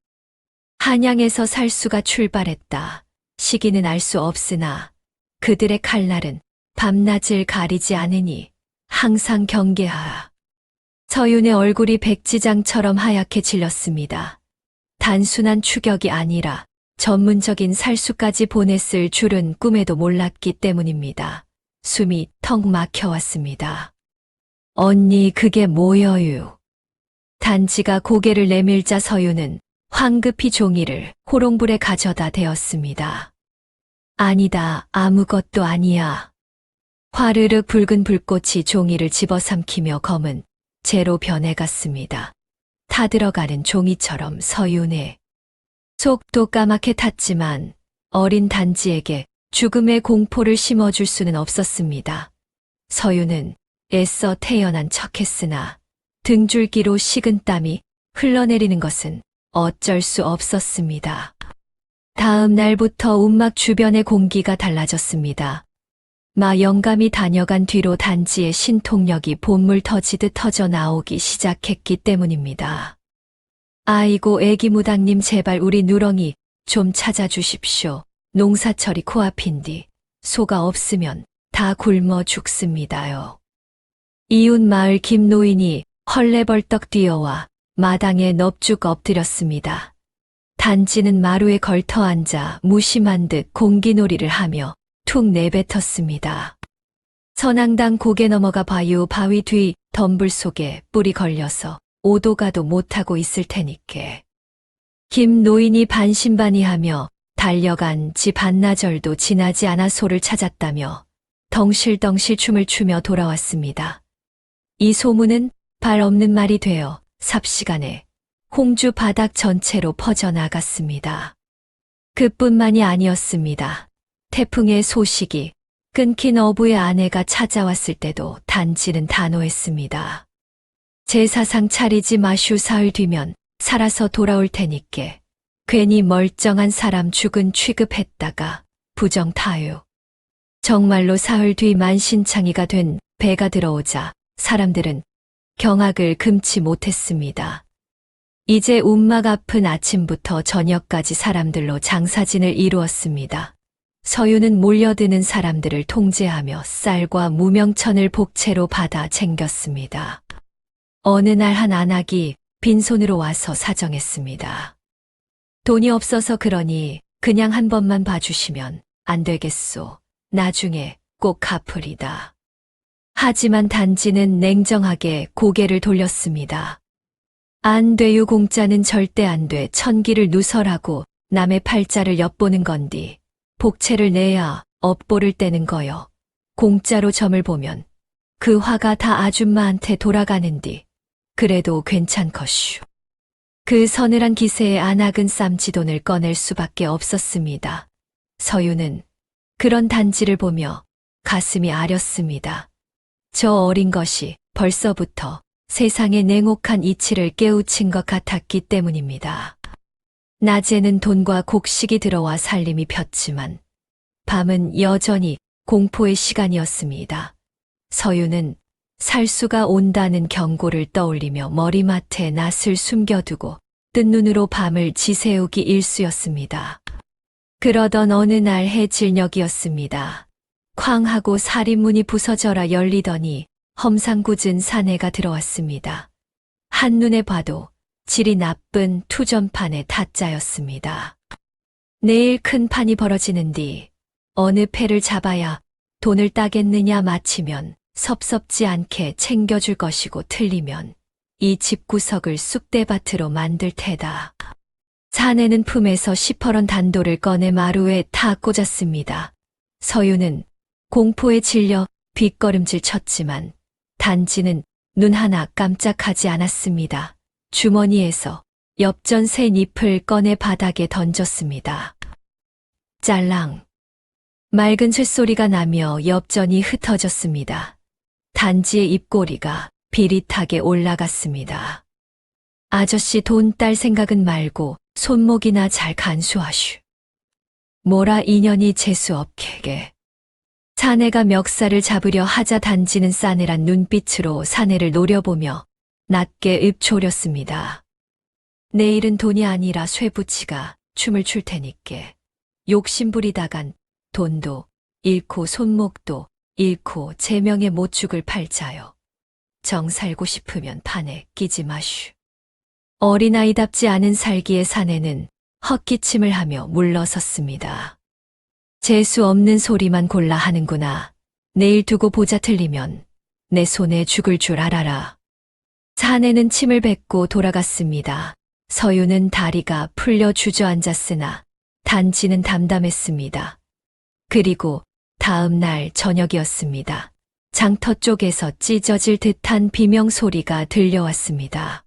한양에서 살수가 출발했다. 시기는 알 수 없으나 그들의 칼날은 밤낮을 가리지 않으니 항상 경계하라. 서윤의 얼굴이 백지장처럼 하얗게 질렸습니다. 단순한 추격이 아니라 전문적인 살수까지 보냈을 줄은 꿈에도 몰랐기 때문입니다. 숨이 턱 막혀왔습니다. 언니 그게 뭐여유? 단지가 고개를 내밀자 서윤은 황급히 종이를 호롱불에 가져다 대었습니다. 아니다, 아무것도 아니야. 화르륵 붉은 불꽃이 종이를 집어삼키며 검은 재로 변해갔습니다. 타들어가는 종이처럼 서윤의 속도 까맣게 탔지만 어린 단지에게 죽음의 공포를 심어줄 수는 없었습니다. 서윤은 애써 태연한 척했으나 등줄기로 식은 땀이 흘러내리는 것은 어쩔 수 없었습니다. 다음 날부터 움막 주변의 공기가 달라졌습니다. 마 영감이 다녀간 뒤로 단지의 신통력이 봇물 터지듯 터져 나오기 시작했기 때문입니다. 아이고 애기 무당님 제발 우리 누렁이 좀 찾아주십시오. 농사철이 코앞인디 소가 없으면 다 굶어 죽습니다요. 이웃 마을 김노인이 헐레벌떡 뛰어와 마당에 넙죽 엎드렸습니다. 단지는 마루에 걸터 앉아 무심한 듯 공기놀이를 하며 툭 내뱉었습니다. 선앙당 고개 넘어가 봐요. 바위 뒤 덤불 속에 뿔이 걸려서 오도 가도 못하고 있을 테니께. 김 노인이 반신반의하며 달려간 지 반나절도 지나지 않아 소를 찾았다며 덩실덩실 춤을 추며 돌아왔습니다. 이 소문은 발 없는 말이 되어 삽시간에 홍주 바닥 전체로 퍼져나갔습니다. 그뿐만이 아니었습니다. 태풍의 소식이 끊긴 어부의 아내가 찾아왔을 때도 단지는 단호했습니다. 제사상 차리지 마슈. 사흘 뒤면 살아서 돌아올 테니께 괜히 멀쩡한 사람 죽은 취급했다가 부정타유. 정말로 사흘 뒤 만신창이가 된 배가 들어오자 사람들은 경악을 금치 못했습니다. 이제 움막 앞은 아침부터 저녁까지 사람들로 장사진을 이루었습니다. 서유는 몰려드는 사람들을 통제하며 쌀과 무명천을 복채로 받아 챙겼습니다. 어느 날 한 안악이 빈손으로 와서 사정했습니다. 돈이 없어서 그러니 그냥 한 번만 봐주시면 안 되겠소. 나중에 꼭 갚으리다. 하지만 단지는 냉정하게 고개를 돌렸습니다. 안 돼요. 공짜는 절대 안 돼. 천기를 누설하고 남의 팔자를 엿보는 건디. 복채를 내야 업보를 떼는 거요. 공짜로 점을 보면 그 화가 다 아줌마한테 돌아가는디. 그래도 괜찮것슈. 그 서늘한 기세에 안악은 쌈지돈을 꺼낼 수밖에 없었습니다. 서유는 그런 단지를 보며 가슴이 아렸습니다. 저 어린 것이 벌써부터 세상의 냉혹한 이치를 깨우친 것 같았기 때문입니다. 낮에는 돈과 곡식이 들어와 살림이 폈지만 밤은 여전히 공포의 시간이었습니다. 서유는 살수가 온다는 경고를 떠올리며 머리맡에 낫을 숨겨두고 뜬 눈으로 밤을 지새우기 일쑤였습니다. 그러던 어느 날 해질녘이었습니다. 쾅 하고 살인문이 부서져라 열리더니 험상궂은 사내가 들어왔습니다. 한눈에 봐도 질이 나쁜 투전판의 타짜였습니다. 내일 큰 판이 벌어지는 뒤 어느 패를 잡아야 돈을 따겠느냐 마치면 섭섭지 않게 챙겨줄 것이고 틀리면 이 집구석을 쑥대밭으로 만들 테다. 사내는 품에서 10허런 단도를 꺼내 마루에 타 꽂았습니다. 서유는 공포에 질려 뒷걸음질 쳤지만 단지는 눈 하나 깜짝하지 않았습니다. 주머니에서 엽전 새 잎을 꺼내 바닥에 던졌습니다. 짤랑. 맑은 쇳소리가 나며 엽전이 흩어졌습니다. 단지의 입꼬리가 비릿하게 올라갔습니다. 아저씨 돈 딸 생각은 말고 손목이나 잘 간수하슈. 뭐라 인연이 재수없게. 사내가 멱살을 잡으려 하자 단지는 싸늘한 눈빛으로 사내를 노려보며 낮게 읊조렸습니다. 내일은 돈이 아니라 쇠부치가 춤을 출 테니께 욕심부리다간 돈도 잃고 손목도 잃고 제명에 못 죽을 팔자요. 정 살고 싶으면 판에 끼지 마슈. 어린아이답지 않은 살기의 사내는 헛기침을 하며 물러섰습니다. 재수 없는 소리만 골라 하는구나. 내일 두고 보자. 틀리면 내 손에 죽을 줄 알아라. 사내는 침을 뱉고 돌아갔습니다. 서유는 다리가 풀려 주저앉았으나 단지는 담담했습니다. 그리고 다음 날 저녁이었습니다. 장터 쪽에서 찢어질 듯한 비명 소리가 들려왔습니다.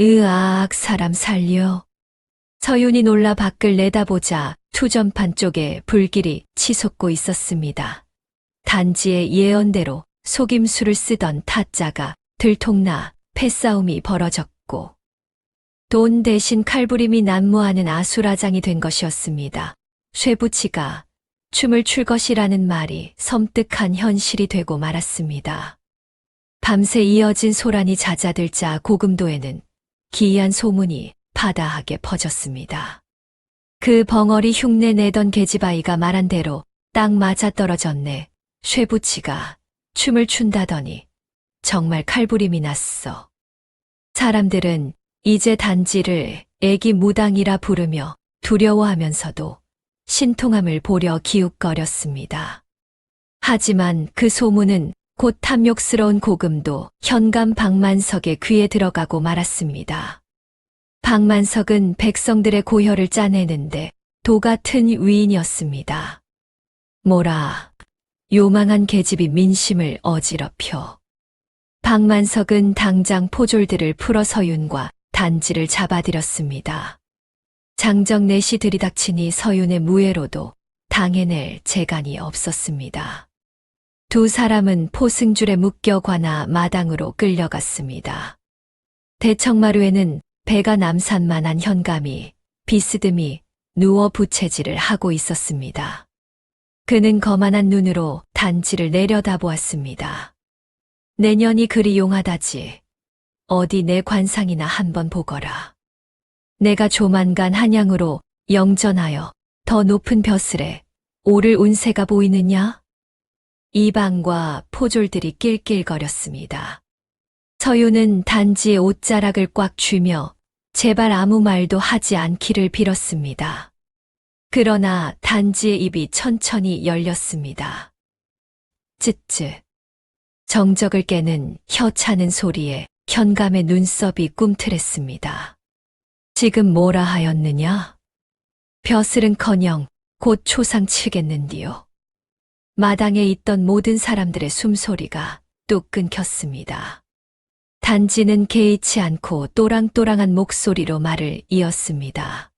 으악, 사람 살려. 서윤이 놀라 밖을 내다보자 투전판 쪽에 불길이 치솟고 있었습니다. 단지의 예언대로 속임수를 쓰던 타짜가 들통나 패싸움이 벌어졌고 돈 대신 칼부림이 난무하는 아수라장이 된 것이었습니다. 쇠부치가 춤을 출 것이라는 말이 섬뜩한 현실이 되고 말았습니다. 밤새 이어진 소란이 잦아들자 고금도에는 기이한 소문이 파다하게 퍼졌습니다. 그 벙어리 흉내 내던 계집아이가 말한 대로 딱 맞아떨어졌네. 쇠부치가 춤을 춘다더니 정말 칼부림이 났어. 사람들은 이제 단지를 애기 무당이라 부르며 두려워하면서도 신통함을 보려 기웃거렸습니다. 하지만 그 소문은 곧 탐욕스러운 고금도 현감 박만석의 귀에 들어가고 말았습니다. 박만석은 백성들의 고혈을 짜내는데 도 같은 위인이었습니다. 뭐라, 요망한 계집이 민심을 어지럽혀. 박만석은 당장 포졸들을 풀어 서윤과 단지를 잡아들였습니다. 장정 넷이 들이닥치니 서윤의 무예로도 당해낼 재간이 없었습니다. 두 사람은 포승줄에 묶여 관아 마당으로 끌려갔습니다. 대청마루에는 배가 남산만한 현감이 비스듬히 누워 부채질을 하고 있었습니다. 그는 거만한 눈으로 단지를 내려다보았습니다. 내년이 그리 용하다지. 어디 내 관상이나 한번 보거라. 내가 조만간 한양으로 영전하여 더 높은 벼슬에 오를 운세가 보이느냐? 이방과 포졸들이 낄낄거렸습니다. 서유는 단지의 옷자락을 꽉 쥐며 제발 아무 말도 하지 않기를 빌었습니다. 그러나 단지의 입이 천천히 열렸습니다. 쯧쯧. 정적을 깨는 혀 차는 소리에 현감의 눈썹이 꿈틀했습니다. 지금 뭐라 하였느냐? 벼슬은커녕 곧 초상 치겠는디요. 마당에 있던 모든 사람들의 숨소리가 뚝 끊겼습니다. 단지는 개의치 않고 또랑또랑한 목소리로 말을 이었습니다.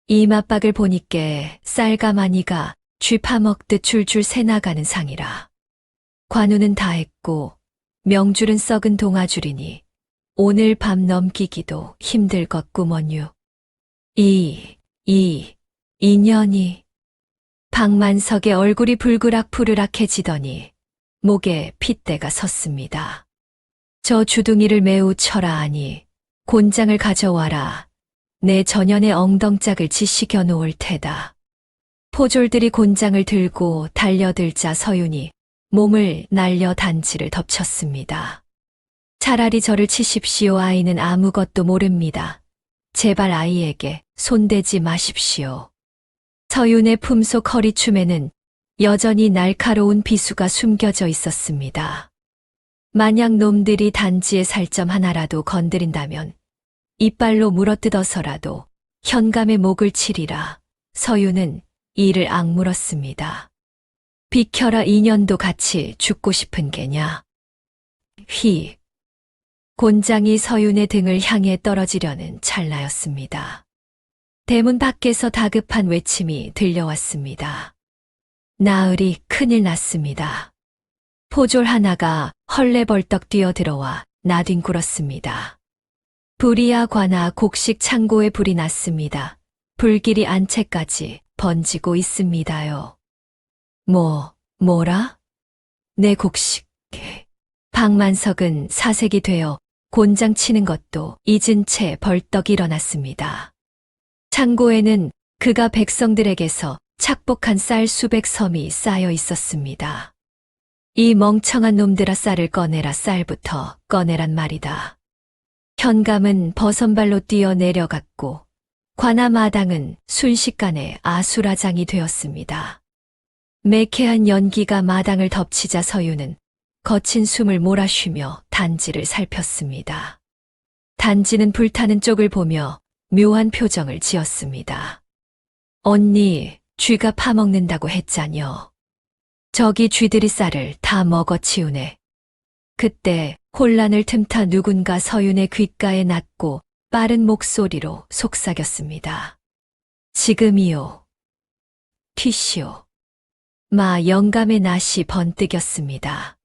이 맞박을 보니께 쌀가마니가 쥐 파먹듯 줄줄 새나가는 상이라. 관우는 다 했고 명줄은 썩은 동아줄이니 오늘 밤 넘기기도 힘들 것구먼유. 인연이 박만석의 얼굴이 불그락푸르락해지더니 목에 핏대가 섰습니다. 저 주둥이를 매우 쳐라 하니 곤장을 가져와라. 내 전연의 엉덩짝을 지식여 놓을 테다. 포졸들이 곤장을 들고 달려들자 서윤이 몸을 날려 단지를 덮쳤습니다. 차라리 저를 치십시오. 아이는 아무것도 모릅니다. 제발 아이에게 손대지 마십시오. 서윤의 품속 허리춤에는 여전히 날카로운 비수가 숨겨져 있었습니다. 만약 놈들이 단지의 살점 하나라도 건드린다면 이빨로 물어뜯어서라도 현감의 목을 치리라. 서윤은 이를 악물었습니다. 비켜라. 인연도 같이 죽고 싶은 게냐. 곤장이 서윤의 등을 향해 떨어지려는 찰나였습니다. 대문 밖에서 다급한 외침이 들려왔습니다. 나으리 큰일 났습니다. 포졸 하나가 헐레벌떡 뛰어들어와 나뒹굴었습니다. 불이야 관아 곡식 창고에 불이 났습니다. 불길이 안채까지 번지고 있습니다요. 뭐라? 내 곡식. 박만석은 사색이 되어 곤장 치는 것도 잊은 채 벌떡 일어났습니다. 창고에는 그가 백성들에게서 착복한 쌀 수백 섬이 쌓여 있었습니다. 이 멍청한 놈들아 쌀을 꺼내라. 쌀부터 꺼내란 말이다. 현감은 버선발로 뛰어 내려갔고 관아마당은 순식간에 아수라장이 되었습니다. 매캐한 연기가 마당을 덮치자 서유는 거친 숨을 몰아쉬며 단지를 살폈습니다. 단지는 불타는 쪽을 보며 묘한 표정을 지었습니다. 언니, 쥐가 파먹는다고 했자녀. 저기 쥐들이 쌀을 다 먹어치우네. 그때 혼란을 틈타 누군가 서윤의 귓가에 낮고 빠른 목소리로 속삭였습니다. 지금이요. 튀시오. 마 영감의 낯이 번뜩였습니다.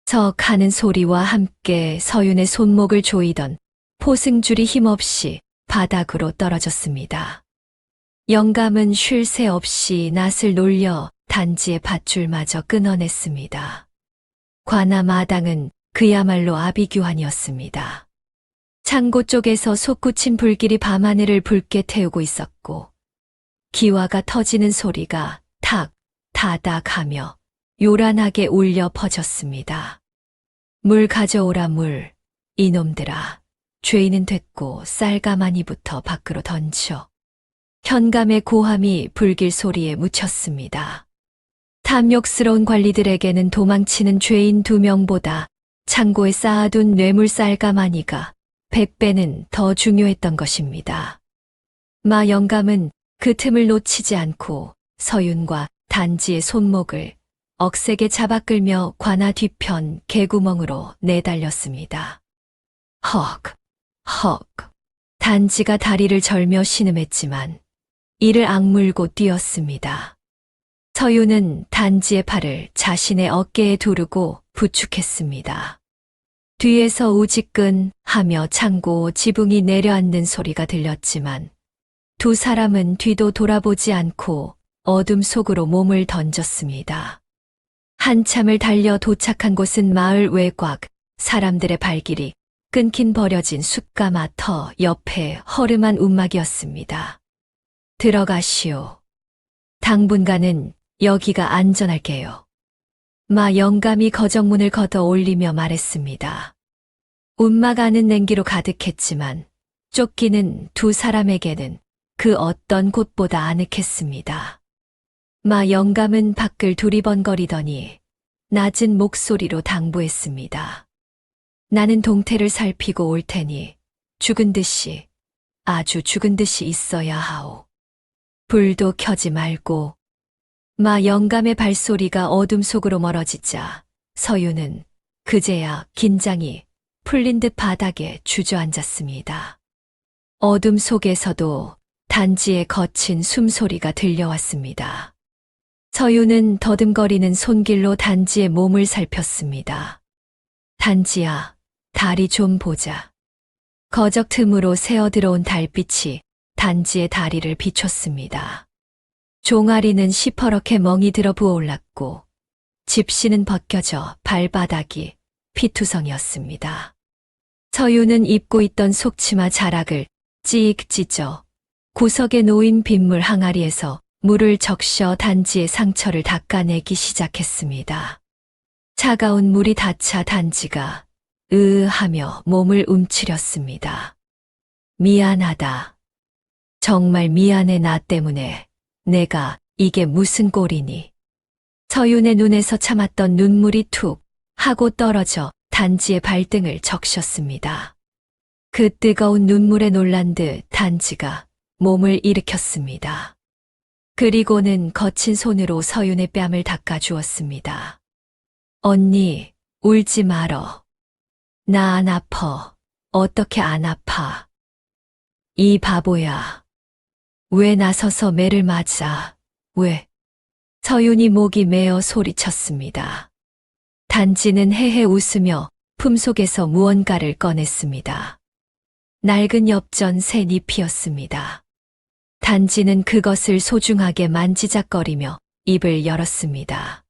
저 가는 소리와 함께 서윤의 손목을 조이던 포승줄이 힘없이 바닥으로 떨어졌습니다. 영감은 쉴 새 없이 낫을 놀려 단지의 밧줄마저 끊어냈습니다. 관아 마당은 그야말로 아비규환이었습니다. 창고 쪽에서 솟구친 불길이 밤하늘을 붉게 태우고 있었고 기와가 터지는 소리가 탁 다닥 하며 요란하게 울려 퍼졌습니다. 물 가져오라 물. 이놈들아. 죄인은 됐고 쌀가마니부터 밖으로 던져. 현감의 고함이 불길 소리에 묻혔습니다. 탐욕스러운 관리들에게는 도망치는 죄인 2명보다 창고에 쌓아둔 뇌물 쌀가마니가 100배는 더 중요했던 것입니다. 마 영감은 그 틈을 놓치지 않고 서윤과 단지의 손목을 억세게 잡아 끌며 관아 뒤편 개구멍으로 내달렸습니다. 헉. 단지가 다리를 절며 신음했지만 이를 악물고 뛰었습니다. 서윤은 단지의 팔을 자신의 어깨에 두르고 부축했습니다. 뒤에서 우지끈 하며 창고 지붕이 내려앉는 소리가 들렸지만 두 사람은 뒤도 돌아보지 않고 어둠 속으로 몸을 던졌습니다. 한참을 달려 도착한 곳은 마을 외곽, 사람들의 발길이 끊긴 버려진 숲과 마터 옆에 허름한 움막이었습니다. 들어가시오. 당분간은 여기가 안전할게요. 마 영감이 거정문을 걷어 올리며 말했습니다. 움막 안은 냉기로 가득했지만 쫓기는 두 사람에게는 그 어떤 곳보다 아늑했습니다. 마 영감은 밖을 두리번거리더니 낮은 목소리로 당부했습니다. 나는 동태를 살피고 올 테니 죽은 듯이, 아주 죽은 듯이 있어야 하오. 불도 켜지 말고. 마 영감의 발소리가 어둠 속으로 멀어지자 서유는 그제야 긴장이 풀린 듯 바닥에 주저앉았습니다. 어둠 속에서도 단지의 거친 숨소리가 들려왔습니다. 서유는 더듬거리는 손길로 단지의 몸을 살폈습니다. 단지야, 다리 좀 보자. 거적 틈으로 새어들어온 달빛이 단지의 다리를 비췄습니다. 종아리는 시퍼렇게 멍이 들어 부어올랐고 집시는 벗겨져 발바닥이 피투성이었습니다. 서유는 입고 있던 속치마 자락을 찍 찢어 구석에 놓인 빗물 항아리에서 물을 적셔 단지의 상처를 닦아내기 시작했습니다. 차가운 물이 닿자 단지가 하며 몸을 움츠렸습니다. 미안하다. 정말 미안해. 나 때문에. 내가 이게 무슨 꼴이니. 서윤의 눈에서 참았던 눈물이 툭 하고 떨어져 단지의 발등을 적셨습니다. 그 뜨거운 눈물에 놀란 듯 단지가 몸을 일으켰습니다. 그리고는 거친 손으로 서윤의 뺨을 닦아주었습니다. 언니, 울지 말어. 나 안 아파. 어떻게 안 아파. 이 바보야. 왜 나서서 매를 맞아? 왜? 서윤이 목이 메어 소리쳤습니다. 단지는 헤헤 웃으며 품속에서 무언가를 꺼냈습니다. 낡은 엽전 새 잎이었습니다. 단지는 그것을 소중하게 만지작거리며 입을 열었습니다.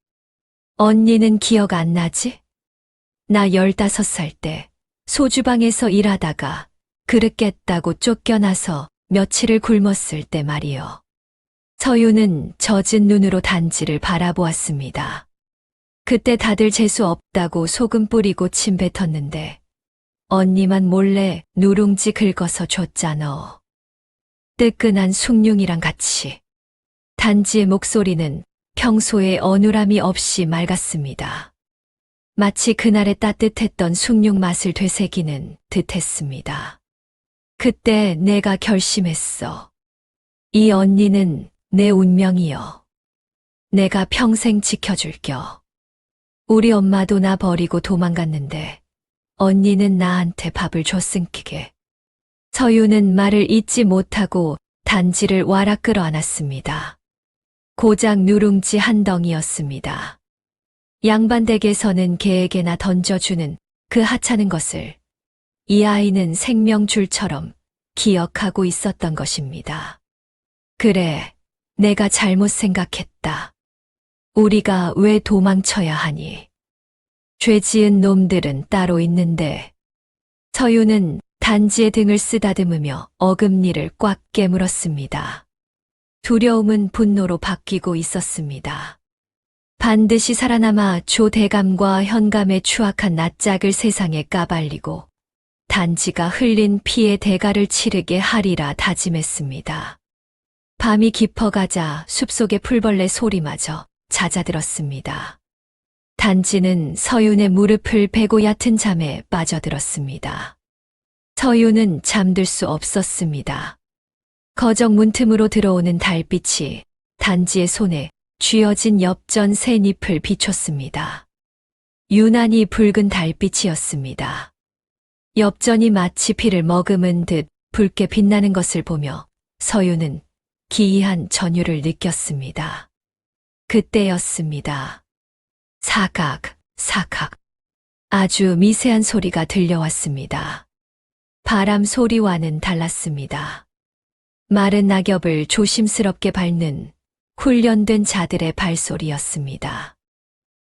언니는 기억 안 나지? 나 15살 때 소주방에서 일하다가 그릇 깼다고 쫓겨나서 며칠을 굶었을 때 말이요. 서유는 젖은 눈으로 단지를 바라보았습니다. 그때 다들 재수 없다고 소금 뿌리고 침 뱉었는데 언니만 몰래 누룽지 긁어서 줬잖아. 뜨끈한 숭늉이랑 같이. 단지의 목소리는 평소에 어눌함이 없이 맑았습니다. 마치 그날의 따뜻했던 숭늉 맛을 되새기는 듯했습니다. 그때 내가 결심했어. 이 언니는 내 운명이여. 내가 평생 지켜줄겨. 우리 엄마도 나 버리고 도망갔는데 언니는 나한테 밥을 줬으니게. 서유는 말을 잇지 못하고 단지를 와락 끌어안았습니다. 고작 누룽지 한 덩이였습니다. 양반댁에서는 개에게나 던져주는 그 하찮은 것을 이 아이는 생명줄처럼 기억하고 있었던 것입니다. 그래, 내가 잘못 생각했다. 우리가 왜 도망쳐야 하니? 죄 지은 놈들은 따로 있는데. 서유는 단지의 등을 쓰다듬으며 어금니를 꽉 깨물었습니다. 두려움은 분노로 바뀌고 있었습니다. 반드시 살아남아 조대감과 현감의 추악한 낯짝을 세상에 까발리고 단지가 흘린 피의 대가를 치르게 하리라 다짐했습니다. 밤이 깊어가자 숲속의 풀벌레 소리마저 잦아들었습니다. 단지는 서윤의 무릎을 베고 얕은 잠에 빠져들었습니다. 서윤은 잠들 수 없었습니다. 거적 문틈으로 들어오는 달빛이 단지의 손에 쥐어진 엽전 새 잎을 비췄습니다. 유난히 붉은 달빛이었습니다. 엽전이 마치 피를 머금은 듯 붉게 빛나는 것을 보며 서윤은 기이한 전율을 느꼈습니다. 그때였습니다. 사각, 사각. 아주 미세한 소리가 들려왔습니다. 바람 소리와는 달랐습니다. 마른 낙엽을 조심스럽게 밟는 훈련된 자들의 발소리였습니다.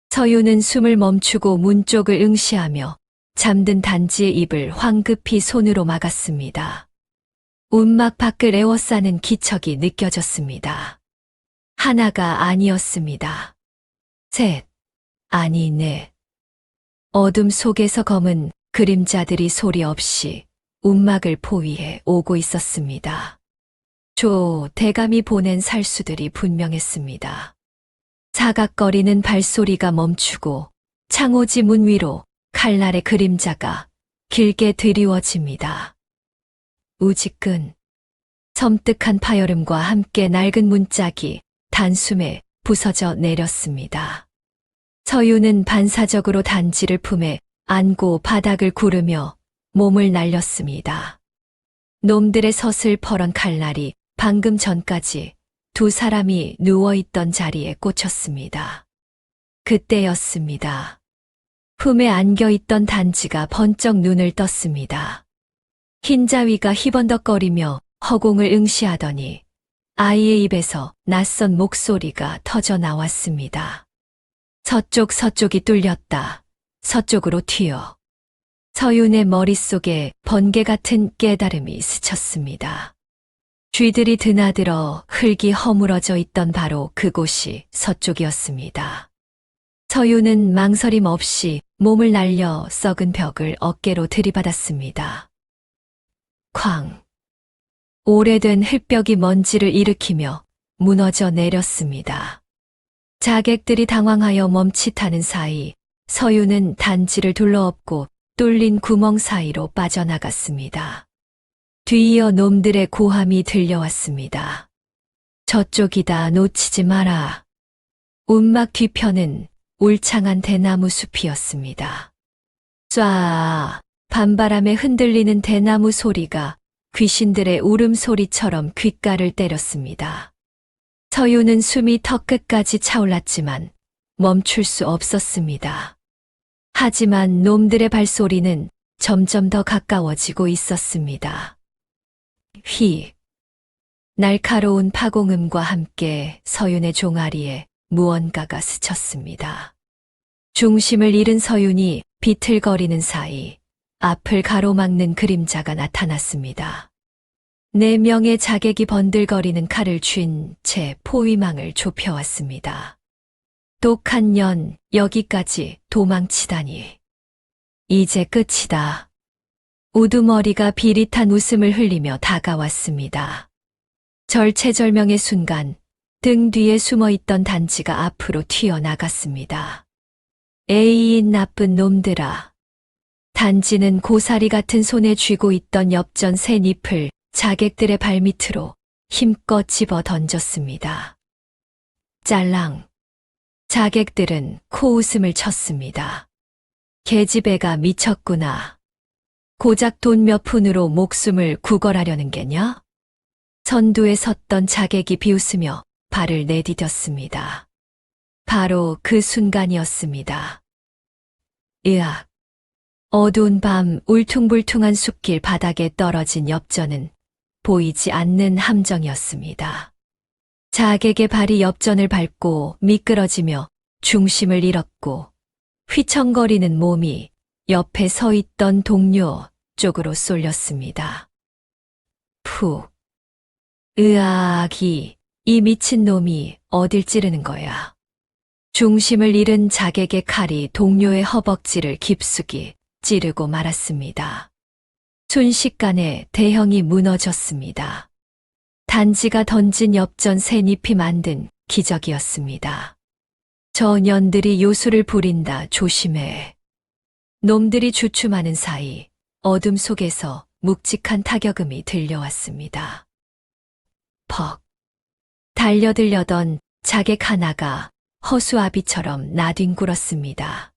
서유는 숨을 멈추고 문 쪽을 응시하며 잠든 단지의 입을 황급히 손으로 막았습니다. 움막 밖을 에워싸는 기척이 느껴졌습니다. 하나가 아니었습니다. 셋, 아니 넷. 어둠 속에서 검은 그림자들이 소리 없이 움막을 포위해 오고 있었습니다. 대감이 보낸 살수들이 분명했습니다. 사각거리는 발소리가 멈추고 창호지 문 위로 칼날의 그림자가 길게 드리워집니다. 우지끈 섬뜩한 파열음과 함께 낡은 문짝이 단숨에 부서져 내렸습니다. 서유는 반사적으로 단지를 품에 안고 바닥을 구르며 몸을 날렸습니다. 놈들의 서슬퍼런 칼날이 방금 전까지 두 사람이 누워있던 자리에 꽂혔습니다. 그때였습니다. 품에 안겨있던 단지가 번쩍 눈을 떴습니다. 흰자위가 희번덕거리며 허공을 응시하더니 아이의 입에서 낯선 목소리가 터져 나왔습니다. 서쪽이 뚫렸다. 서쪽으로 튀어. 서윤의 머릿속에 번개 같은 깨달음이 스쳤습니다. 쥐들이 드나들어 흙이 허물어져 있던 바로 그곳이 서쪽이었습니다. 서윤은 망설임 없이 몸을 날려 썩은 벽을 어깨로 들이받았습니다. 쾅! 오래된 흙벽이 먼지를 일으키며 무너져 내렸습니다. 자객들이 당황하여 멈칫하는 사이 서윤은 단지를 둘러엎고 뚫린 구멍 사이로 빠져나갔습니다. 뒤이어 놈들의 고함이 들려왔습니다. 저쪽이다, 놓치지 마라. 움막 뒤편은 울창한 대나무 숲이었습니다. 쏴! 밤바람에 흔들리는 대나무 소리가 귀신들의 울음소리처럼 귓가를 때렸습니다. 서유는 숨이 턱끝까지 차올랐지만 멈출 수 없었습니다. 하지만 놈들의 발소리는 점점 더 가까워지고 있었습니다. 휙! 날카로운 파공음과 함께 서윤의 종아리에 무언가가 스쳤습니다. 중심을 잃은 서윤이 비틀거리는 사이 앞을 가로막는 그림자가 나타났습니다. 4명의 자객이 번들거리는 칼을 쥔 채 포위망을 좁혀왔습니다. 독한 년, 여기까지 도망치다니. 이제 끝이다. 우두머리가 비릿한 웃음을 흘리며 다가왔습니다. 절체절명의 순간 등 뒤에 숨어있던 단지가 앞으로 튀어나갔습니다. 에이인 나쁜 놈들아. 단지는 고사리 같은 손에 쥐고 있던 엽전 새 잎을 자객들의 발밑으로 힘껏 집어 던졌습니다. 짤랑. 자객들은 코웃음을 쳤습니다. 계집애가 미쳤구나. 고작 돈 몇 푼으로 목숨을 구걸하려는 게냐? 선두에 섰던 자객이 비웃으며 발을 내디뎠습니다. 바로 그 순간이었습니다. 으악. 어두운 밤 울퉁불퉁한 숲길 바닥에 떨어진 엽전은 보이지 않는 함정이었습니다. 자객의 발이 엽전을 밟고 미끄러지며 중심을 잃었고 휘청거리는 몸이 옆에 서 있던 동료 쪽으로 쏠렸습니다. 푹. 으악이, 이 미친놈이 어딜 찌르는 거야. 중심을 잃은 자객의 칼이 동료의 허벅지를 깊숙이 찌르고 말았습니다. 순식간에 대형이 무너졌습니다. 단지가 던진 엽전 새 잎이 만든 기적이었습니다. 저 년들이 요술을 부린다, 조심해. 놈들이 주춤하는 사이 어둠 속에서 묵직한 타격음이 들려왔습니다. 퍽. 달려들려던 자객 하나가 허수아비처럼 나뒹굴었습니다.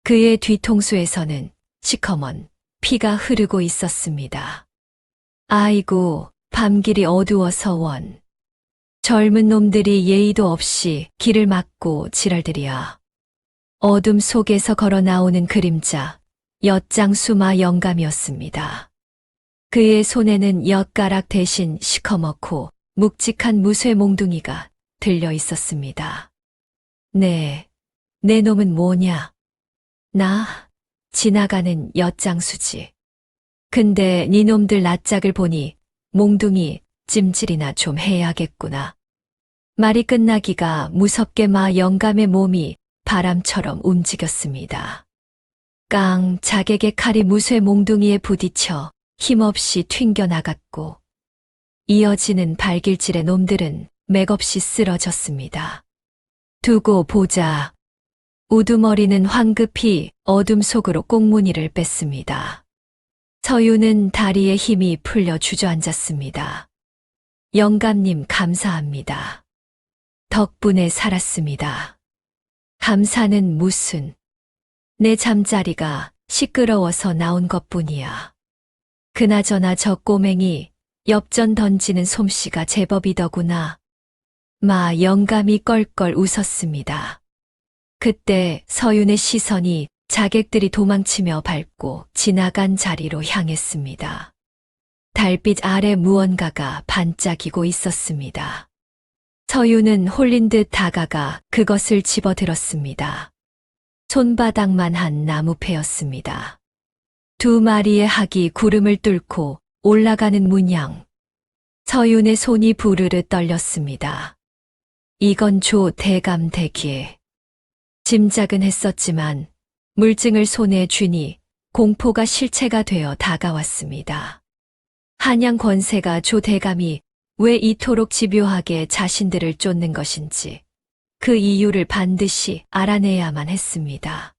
그의 뒤통수에서는 시커먼 피가 흐르고 있었습니다. 아이고, 밤길이 어두워서 원. 젊은 놈들이 예의도 없이 길을 막고 지랄들이야. 어둠 속에서 걸어 나오는 그림자, 엿장수마 영감이었습니다. 그의 손에는 엿가락 대신 시커멓고 묵직한 무쇠 몽둥이가 들려 있었습니다. 내 놈은 뭐냐? 나, 지나가는 엿장수지. 근데 니놈들 낯짝을 보니 몽둥이 찜질이나 좀 해야겠구나. 말이 끝나기가 무섭게 마 영감의 몸이 바람처럼 움직였습니다. 깡 자객의 칼이 무쇠 몽둥이에 부딪혀 힘없이 튕겨나갔고 이어지는 발길질의 놈들은 맥없이 쓰러졌습니다. 두고 보자. 우두머리는 황급히 어둠 속으로 꽁무니를 뺐습니다. 서유는 다리에 힘이 풀려 주저앉았습니다. 영감님 감사합니다. 덕분에 살았습니다. 감사는 무슨. 내 잠자리가 시끄러워서 나온 것뿐이야. 그나저나 저 꼬맹이 엽전 던지는 솜씨가 제법이더구나. 마 영감이 껄껄 웃었습니다. 그때 서윤의 시선이 자객들이 도망치며 밟고 지나간 자리로 향했습니다. 달빛 아래 무언가가 반짝이고 있었습니다. 서윤은 홀린 듯 다가가 그것을 집어들었습니다. 손바닥만한 나무패였습니다. 두 마리의 학이 구름을 뚫고 올라가는 문양. 서윤의 손이 부르르 떨렸습니다. 이건 조 대감 대기에. 짐작은 했었지만 물증을 손에 쥐니 공포가 실체가 되어 다가왔습니다. 한양 권세가 조 대감이 왜 이토록 집요하게 자신들을 쫓는 것인지 그 이유를 반드시 알아내야만 했습니다.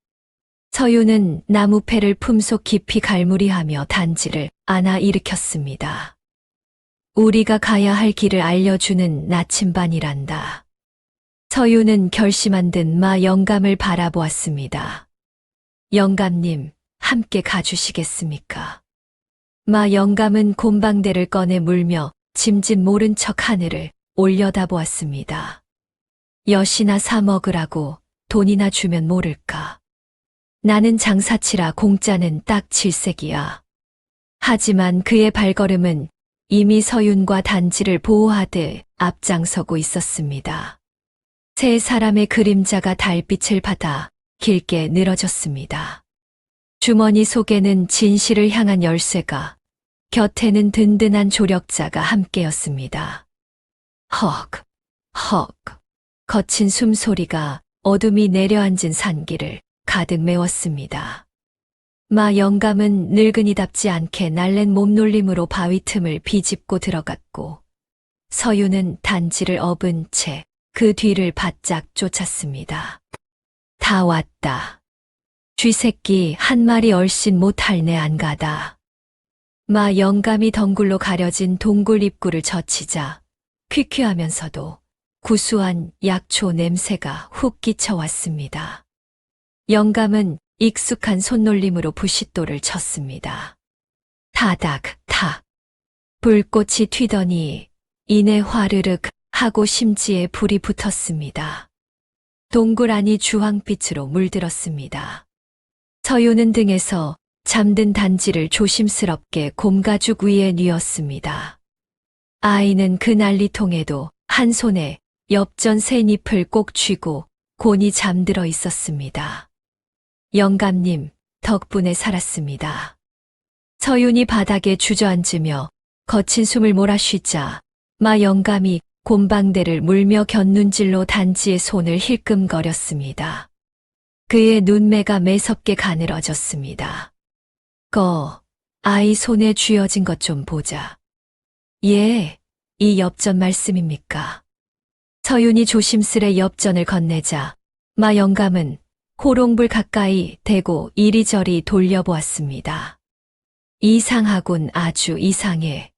서윤은 나무패를 품속 깊이 갈무리하며 단지를 안아 일으켰습니다. 우리가 가야 할 길을 알려주는 나침반이란다. 서윤은 결심한 듯 마 영감을 바라보았습니다. 영감님, 함께 가주시겠습니까? 마 영감은 곰방대를 꺼내 물며 짐짓 모른 척 하늘을 올려다보았습니다. 엿이나 사 먹으라고 돈이나 주면 모를까. 나는 장사치라 공짜는 딱 7색이야. 하지만 그의 발걸음은 이미 서윤과 단지를 보호하듯 앞장서고 있었습니다. 세 사람의 그림자가 달빛을 받아 길게 늘어졌습니다. 주머니 속에는 진실을 향한 열쇠가, 곁에는 든든한 조력자가 함께였습니다. 헉, 헉. 거친 숨소리가 어둠이 내려앉은 산길을 가득 메웠습니다. 마 영감은 늙은이답지 않게 날랜 몸놀림으로 바위 틈을 비집고 들어갔고 서윤은 단지를 업은 채 그 뒤를 바짝 쫓았습니다. 다 왔다. 쥐새끼 한 마리 얼씬 못할 내 안 가다. 마 영감이 덩굴로 가려진 동굴 입구를 젖히자 퀴퀴하면서도 구수한 약초 냄새가 훅 끼쳐왔습니다. 영감은 익숙한 손놀림으로 부싯돌을 쳤습니다. 타닥, 타. 불꽃이 튀더니 이내 화르륵 하고 심지에 불이 붙었습니다. 동굴 안이 주황빛으로 물들었습니다. 서윤은 등에서 잠든 단지를 조심스럽게 곰가죽 위에 뉘었습니다. 아이는 그 난리통에도 한 손에 엽전 새 잎을 꼭 쥐고 곤히 잠들어 있었습니다. 영감님, 덕분에 살았습니다. 서윤이 바닥에 주저앉으며 거친 숨을 몰아쉬자 마 영감이 곰방대를 물며 곁눈질로 단지의 손을 힐끔거렸습니다. 그의 눈매가 매섭게 가늘어졌습니다. 아이 손에 쥐어진 것 좀 보자. 예, 이 엽전 말씀입니까? 서윤이 조심스레 엽전을 건네자 마 영감은 호롱불 가까이 대고 이리저리 돌려보았습니다. 이상하군, 아주 이상해.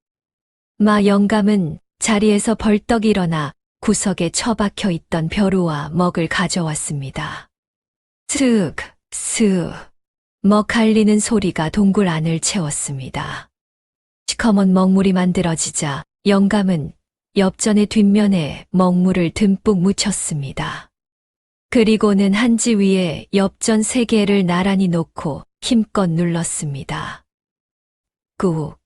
마 영감은 자리에서 벌떡 일어나 구석에 처박혀 있던 벼루와 먹을 가져왔습니다. 슥, 슥. 먹 갈리는 소리가 동굴 안을 채웠습니다. 시커먼 먹물이 만들어지자 영감은 엽전의 뒷면에 먹물을 듬뿍 묻혔습니다. 그리고는 한지 위에 엽전 3개를 나란히 놓고 힘껏 눌렀습니다. 꾹.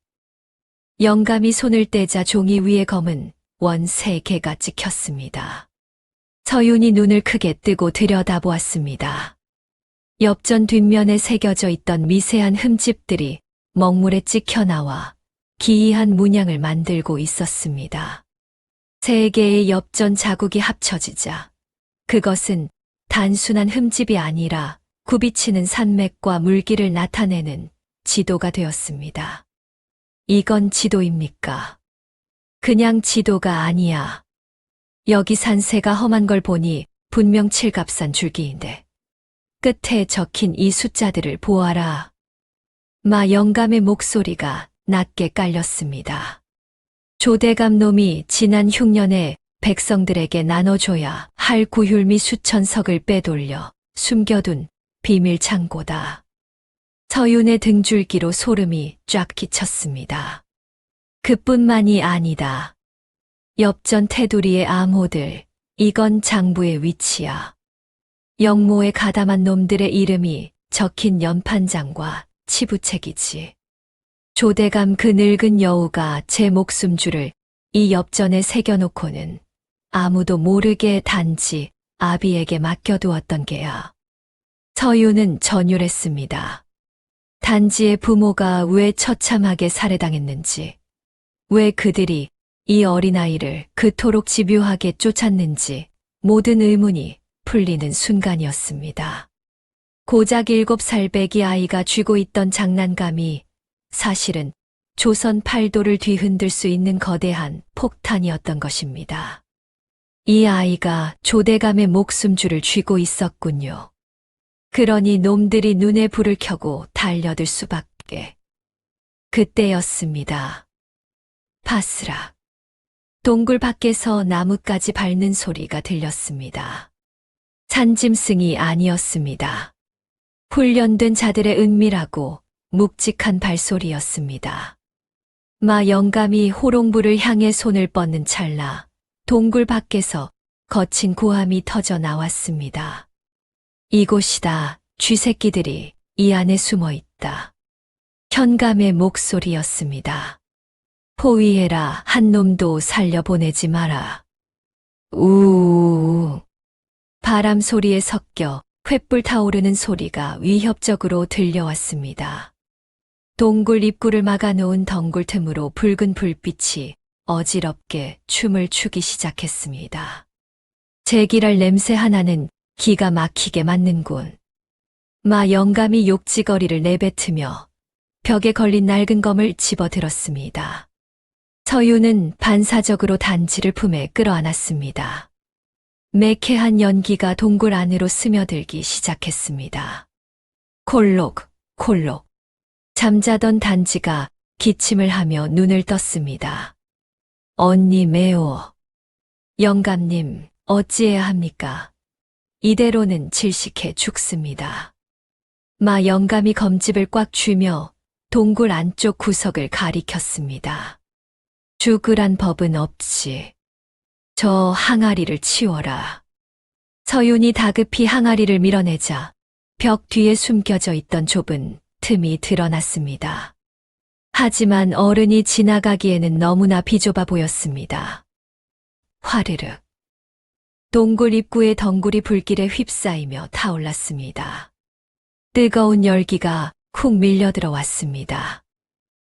영감이 손을 떼자 종이 위에 검은 원 3개가 찍혔습니다. 서윤이 눈을 크게 뜨고 들여다보았습니다. 엽전 뒷면에 새겨져 있던 미세한 흠집들이 먹물에 찍혀 나와 기이한 문양을 만들고 있었습니다. 세 개의 엽전 자국이 합쳐지자 그것은 단순한 흠집이 아니라 굽이치는 산맥과 물길을 나타내는 지도가 되었습니다. 이건 지도입니까? 그냥 지도가 아니야. 여기 산세가 험한 걸 보니 분명 칠갑산 줄기인데 끝에 적힌 이 숫자들을 보아라. 마 영감의 목소리가 낮게 깔렸습니다. 조대감 놈이 지난 흉년에 백성들에게 나눠줘야 할 구휼미 수천 석을 빼돌려 숨겨둔 비밀 창고다. 서윤의 등줄기로 소름이 쫙 끼쳤습니다. 그뿐만이 아니다. 엽전 테두리의 암호들, 이건 장부의 위치야. 영모에 가담한 놈들의 이름이 적힌 연판장과 치부책이지. 조대감 그 늙은 여우가 제 목숨줄을 이 엽전에 새겨놓고는 아무도 모르게 단지 아비에게 맡겨두었던 게야. 서윤은 전율했습니다. 단지의 부모가 왜 처참하게 살해당했는지, 왜 그들이 이 어린아이를 그토록 집요하게 쫓았는지 모든 의문이 풀리는 순간이었습니다. 고작 7살 배기 아이가 쥐고 있던 장난감이 사실은 조선 팔도를 뒤흔들 수 있는 거대한 폭탄이었던 것입니다. 이 아이가 조대감의 목숨줄을 쥐고 있었군요. 그러니 놈들이 눈에 불을 켜고 달려들 수밖에. 그때였습니다. 바스락. 동굴 밖에서 나뭇가지 밟는 소리가 들렸습니다. 산짐승이 아니었습니다. 훈련된 자들의 은밀하고 묵직한 발소리였습니다. 마 영감이 호롱불을 향해 손을 뻗는 찰나 동굴 밖에서 거친 고함이 터져 나왔습니다. 이곳이다. 쥐새끼들이 이 안에 숨어 있다. 현감의 목소리였습니다. 포위해라. 한 놈도 살려보내지 마라. 우우우. 바람 소리에 섞여 횃불 타오르는 소리가 위협적으로 들려왔습니다. 동굴 입구를 막아놓은 덩굴 틈으로 붉은 불빛이 어지럽게 춤을 추기 시작했습니다. 제기랄 냄새 하나는 기가 막히게 맞는군. 마 영감이 욕지거리를 내뱉으며 벽에 걸린 낡은 검을 집어들었습니다. 서윤은 반사적으로 단지를 품에 끌어안았습니다. 매캐한 연기가 동굴 안으로 스며들기 시작했습니다. 콜록, 콜록. 잠자던 단지가 기침을 하며 눈을 떴습니다. 언니 매워. 영감님, 어찌해야 합니까? 이대로는 질식해 죽습니다. 마 영감이 검집을 꽉 쥐며 동굴 안쪽 구석을 가리켰습니다. 죽으란 법은 없지. 저 항아리를 치워라. 서윤이 다급히 항아리를 밀어내자 벽 뒤에 숨겨져 있던 좁은 틈이 드러났습니다. 하지만 어른이 지나가기에는 너무나 비좁아 보였습니다. 화르륵. 동굴 입구의 덩굴이 불길에 휩싸이며 타올랐습니다. 뜨거운 열기가 훅 밀려들어왔습니다.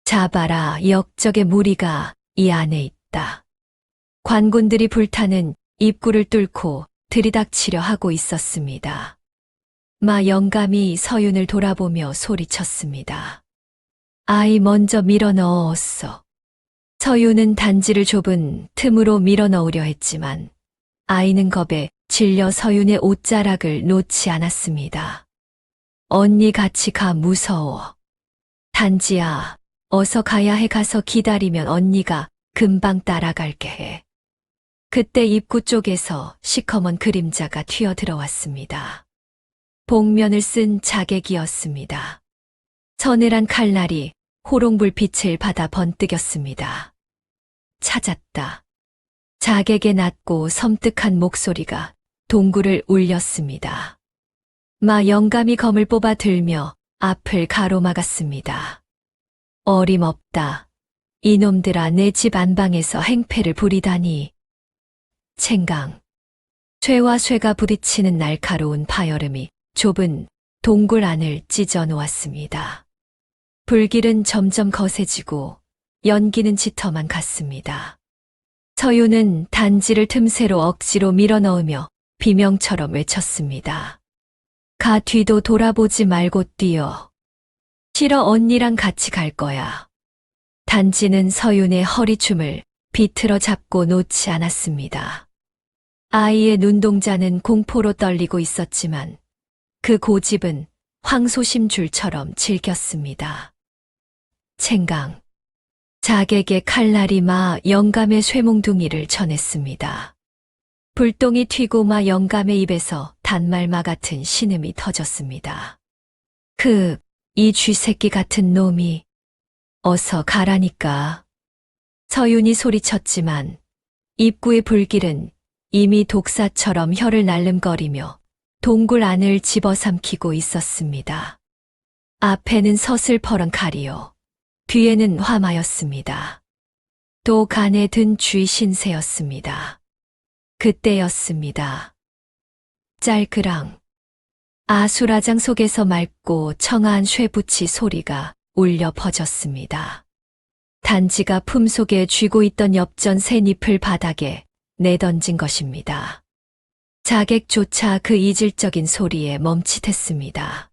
잡아라, 역적의 무리가 이 안에 있다. 관군들이 불타는 입구를 뚫고 들이닥치려 하고 있었습니다. 마 영감이 서윤을 돌아보며 소리쳤습니다. 아이 먼저 밀어넣었어. 서윤은 단지를 좁은 틈으로 밀어넣으려 했지만 아이는 겁에 질려 서윤의 옷자락을 놓지 않았습니다. 언니 같이 가, 무서워. 단지야, 어서 가야 해. 가서 기다리면 언니가 금방 따라갈게 해. 그때 입구 쪽에서 시커먼 그림자가 튀어들어왔습니다. 복면을 쓴 자객이었습니다. 서늘한 칼날이 호롱불빛을 받아 번뜩였습니다. 찾았다. 자객의 낮고 섬뜩한 목소리가 동굴을 울렸습니다. 마 영감이 검을 뽑아 들며 앞을 가로막았습니다. 어림없다. 이놈들아, 내 집 안방에서 행패를 부리다니. 챙강. 쇠와 쇠가 부딪히는 날카로운 파열음이 좁은 동굴 안을 찢어 놓았습니다. 불길은 점점 거세지고 연기는 짙어만 갔습니다. 서윤은 단지를 틈새로 억지로 밀어넣으며 비명처럼 외쳤습니다. 가 뒤도 돌아보지 말고 뛰어. 싫어, 언니랑 같이 갈 거야. 단지는 서윤의 허리춤을 비틀어 잡고 놓지 않았습니다. 아이의 눈동자는 공포로 떨리고 있었지만 그 고집은 황소심줄처럼 질겼습니다. 챙강. 자객의 칼날이 마 영감의 쇠몽둥이를 쳐냈습니다. 불똥이 튀고 마 영감의 입에서 단말마 같은 신음이 터졌습니다. 이 쥐새끼 같은 놈이 어서 가라니까. 서윤이 소리쳤지만 입구의 불길은 이미 독사처럼 혀를 날름거리며 동굴 안을 집어삼키고 있었습니다. 앞에는 서슬퍼런 칼이요. 뒤에는 화마였습니다. 또 간에 든 쥐 신세였습니다. 그때였습니다. 짤그랑. 아수라장 속에서 맑고 청아한 쇠붙이 소리가 울려 퍼졌습니다. 단지가 품속에 쥐고 있던 엽전 새 잎을 바닥에 내던진 것입니다. 자객조차 그 이질적인 소리에 멈칫했습니다.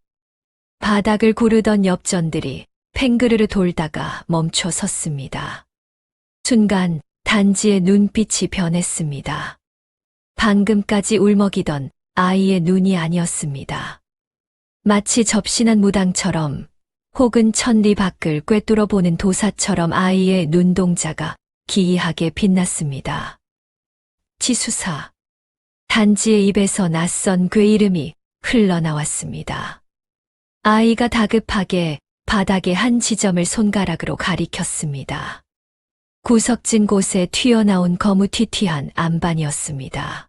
바닥을 구르던 엽전들이 팽그르르 돌다가 멈춰 섰습니다. 순간 단지의 눈빛이 변했습니다. 방금까지 울먹이던 아이의 눈이 아니었습니다. 마치 접신한 무당처럼 혹은 천리 밖을 꿰뚫어 보는 도사처럼 아이의 눈동자가 기이하게 빛났습니다. 지수사. 단지의 입에서 낯선 그 이름이 흘러나왔습니다. 아이가 다급하게 바닥의 한 지점을 손가락으로 가리켰습니다. 구석진 곳에 튀어나온 거무튀튀한 안반이었습니다.